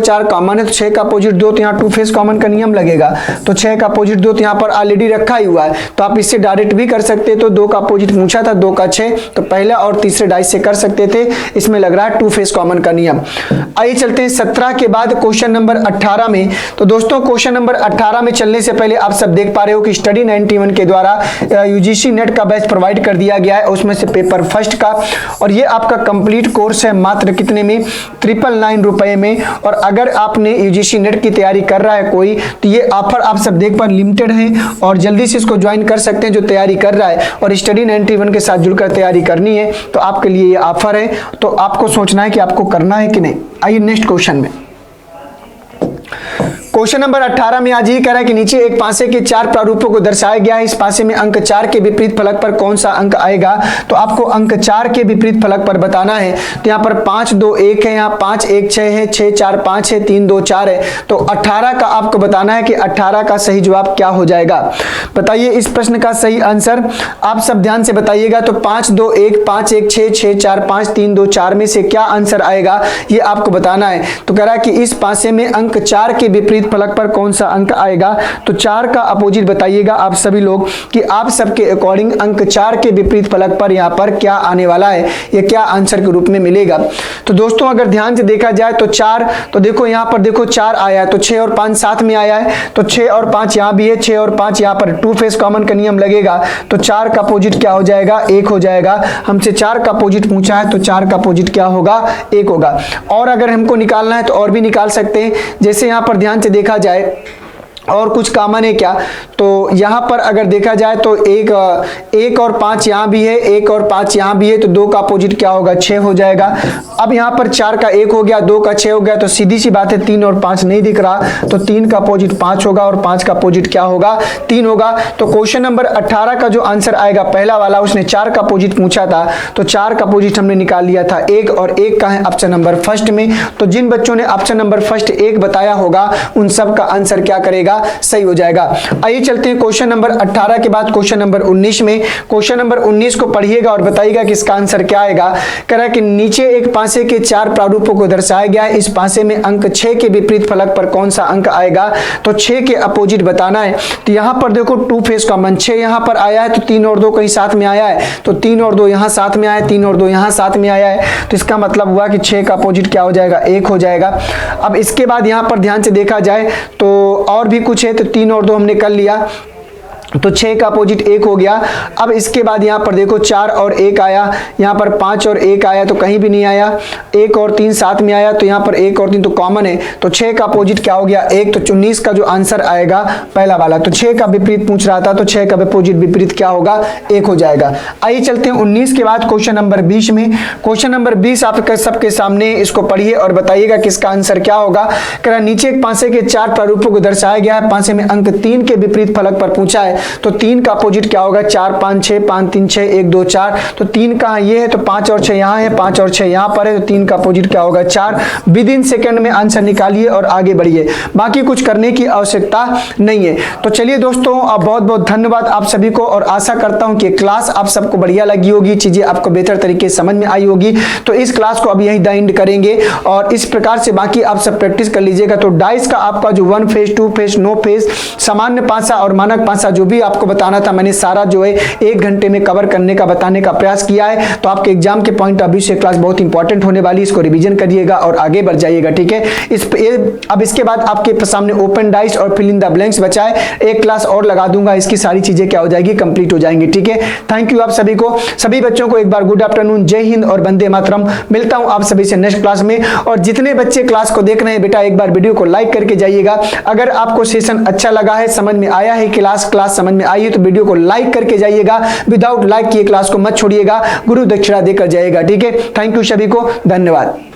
4 कॉमन है, तो 6 का अपोजिट 2, तो यहाँ 2 फेस कॉमन का नियम लगेगा। तो 6 का अपोजिट 2 तो यहाँ पर ऑलरेडी रखा ही हुआ है, तो आप इससे डायरेक्ट भी कर सकते हैं। तो 2 का अपोजिट पूछा था 2 का 6, तो पहला और तीसरे डाइस से कर सकते थे। इसमें लग रहा है 2 फेस कॉमन का नियम। आइए चलते हैं 17 के बाद क्वेश्चन नंबर 18 में। तो दोस्तों क्वेश्चन नंबर 18 में चलने से पहले आप सब देख पा रहे हो कि स्टडी 91 के द्वारा यूजीसी नेट का बैच प्रोवाइड कर दिया गया है, उसमें से पेपर फर्स्ट का, और ये आपका कंप्लीट कोर्स है मात्र कितने में 999 रुपए में। और अगर आपने यूजीसी नेट की तैयारी कर रहा है कोई, तो ये ऑफर आप सब देख पर लिमिटेड है और जल्दी से इसको ज्वाइन कर सकते हैं जो तैयारी कर रहा है और स्टडी 91 के साथ जुड़कर तैयारी करनी है, तो आपके लिए ये ऑफर है। तो आपको सोचना है कि आपको करना है कि नहीं। आइए नेक्स्ट क्वेश्चन में। क्वेश्चन नंबर 18 में आज ये कह रहा है कि नीचे एक पासे के 4 प्रारूपों को दर्शाया गया है, इस पासे में अंक 4 के विपरीत फलक पर कौन सा अंक आएगा। तो आपको अंक 4 के विपरीत फलक पर बताना है। तो यहाँ पर 5 2 1 है, यहाँ 5 1 6 है, 6 4 5 है, 3 2 4 है। तो 18 का आपको बताना है कि 18 का सही जवाब क्या हो जाएगा। बताइए इस प्रश्न का सही आंसर, आप सब ध्यान से बताइएगा। तो 5 2 1 5 1 6 6 4 5 3 2 4 में से क्या आंसर आएगा ये आपको बताना है। तो कह रहा है कि इस पासे में अंक 4 के विपरीत फलक पर कौन सा अंक आएगा। तो 4 का अपोजिट बताइएगा आप सभी लोग कि आप सबके अकॉर्डिंग अंक 4 के विपरीत फलक पर यहाँ पर क्या आने वाला है, ये क्या आंसर के रूप में मिलेगा। तो दोस्तों अगर ध्यान से देखा जाए तो 4, तो देखो यहाँ पर देखो 4 आया है, तो 6 और 5 साथ में आया है, तो 6 और 5 यहाँ भी है, 6 और 5 यहाँ पर 2 फेस कॉमन का नियम लगेगा। तो 4 का अपोजिट क्या हो जाएगा 1 हो जाएगा। हमसे 4 का अपोजिट पूछा है तो 4 का अपोजिट क्या होगा 1 होगा। और अगर हमको निकालना है तो और भी निकाल सकते हैं। जैसे यहाँ पर ध्यान से देखा जाए और कुछ कॉमन है क्या, तो यहाँ पर अगर देखा जाए तो 1 और 5 यहाँ भी है, 1 और 5 यहाँ भी है, तो 2 का अपोजिट क्या होगा 6 हो जाएगा। अब यहाँ पर 4 का 1 हो गया, 2 का 6 हो गया, तो सीधी सी बात है 3 और 5 नहीं दिख रहा, तो 3 का अपोजिट 5 होगा और 5 का अपोजिट क्या होगा 3 होगा। तो क्वेश्चन नंबर 18 का जो आंसर आएगा पहला वाला, उसने 4 का अपोजिट पूछा था, तो 4 का अपोजिट हमने निकाल लिया था 1, और 1 का है ऑप्शन नंबर फर्स्ट में। तो जिन बच्चों ने ऑप्शन नंबर फर्स्ट 1 बताया होगा उन सब का आंसर क्या करेगा सही हो जाएगा। आइए चलते हैं क्वेश्चन नंबर 18 के बाद क्वेश्चन नंबर 19 में। क्वेश्चन नंबर 19 को पढ़िएगा और बताइएगा कि इसका आंसर क्या आएगा। कह रहा है कि नीचे एक पासे के 4 प्रारूपों को दर्शाया गया है, इस पासे में अंक 6 के विपरीत फलक पर कौन सा अंक आएगा। तो 6 के अपोजिट बताना है। तो यहां पर देखो 2 फेस कॉमन 6 यहां पर आया है, तो 3 और 2 कहीं साथ में आया है, तो 3 और 2 यहां साथ में आया है, 3 और 2 यहां साथ में आया है, तो इसका मतलब हुआ कि 6 का अपोजिट क्या हो जाएगा 1 हो जाएगा। अब इसके बाद यहां पर ध्यान से देखा जाए तो और भी कुछ है तो 3 और 2 हमने कर लिया, तो 6 का अपोजिट 1 हो गया। अब इसके बाद यहाँ पर देखो 4 और 1 आया, यहाँ पर 5 और 1 आया तो कहीं भी नहीं आया, 1 और 3 साथ में आया तो यहाँ पर 1 और 3 तो कॉमन है, तो 6 का अपोजिट क्या हो गया 1, तो 19 का जो आंसर आएगा पहला वाला, तो 6 का विपरीत पूछ रहा था तो 6 का अपोजिट विपरीत क्या होगा 1 हो जाएगा। आइए चलते हैं 19 के बाद क्वेश्चन नंबर 20 में। क्वेश्चन नंबर 20 आपके सबके सामने, इसको पढ़िए और बताइएगा कि इसका आंसर क्या होगा। नीचे एक पांसे के 4 प्रारूपों को दर्शाया गया है, पांसे में अंक 3 के विपरीत फलक पर पूछा है, तो 3 का अपोजिट क्या होगा 4 5 6, 5 3 6, 1 2 4, तो 3 कहाँ ये है तो 5 और 6 यहाँ है, 5 और 6 यहाँ पर है, तो 3 का अपोजिट क्या होगा 4। विद इन सेकंड में आंसर निकालिए और आगे बढ़िए, बाकी कुछ करने की आवश्यकता नहीं है। तो चलिए दोस्तों, आप बहुत बहुत धन्यवाद आप सभी को, और आशा करता हूं कि क्लास आप सबको बढ़िया लगी होगी, चीजें आपको बेहतर तरीके से समझ में आई होगी। तो इस क्लास को अब यहीं द एंड करेंगे और इस प्रकार से बाकी आप सब प्रैक्टिस कर लीजिएगा। तो डाइस का आपका जो 1 फेज 2 फेज नो फेज, सामान्य पासा और मानक पासा जो भी आपको बताना था, मैंने सारा जो है 1 घंटे में कवर करने का बताने का प्रयास किया है। तो आपके एग्जाम के पॉइंट ऑफ व्यू से क्लास बहुत इंपॉर्टेंट होने वाली, इसको रिवीजन करिएगा और आगे बढ़ जाइएगा, ठीक है। अब इसके बाद आपके सामने ओपन डाइस और फिल इन द ब्लैंक्स बचा है, एक क्लास और लगा दूंगा, इसकी सारी चीजें क्या हो जाएगी कंप्लीट हो जाएंगी, ठीक है। थैंक यू आप सभी को, सभी बच्चों को एक बार गुड आफ्टरनून, जय हिंद और वंदे मातरम। मिलता हूं आप सभी से नेक्स्ट क्लास में। और जितने बच्चे क्लास को देख रहे हैं बेटा, एक बार वीडियो को लाइक करके जाइएगा। अगर आपको सेशन अच्छा लगा है, समझ में आया है, क्लास समझ में आई है, तो वीडियो को लाइक करके जाइएगा। विदाउट लाइक किए क्लास को मत छोड़िएगा, गुरु दक्षिणा देकर जाइएगा, ठीक है। थैंक यू सभी को, धन्यवाद।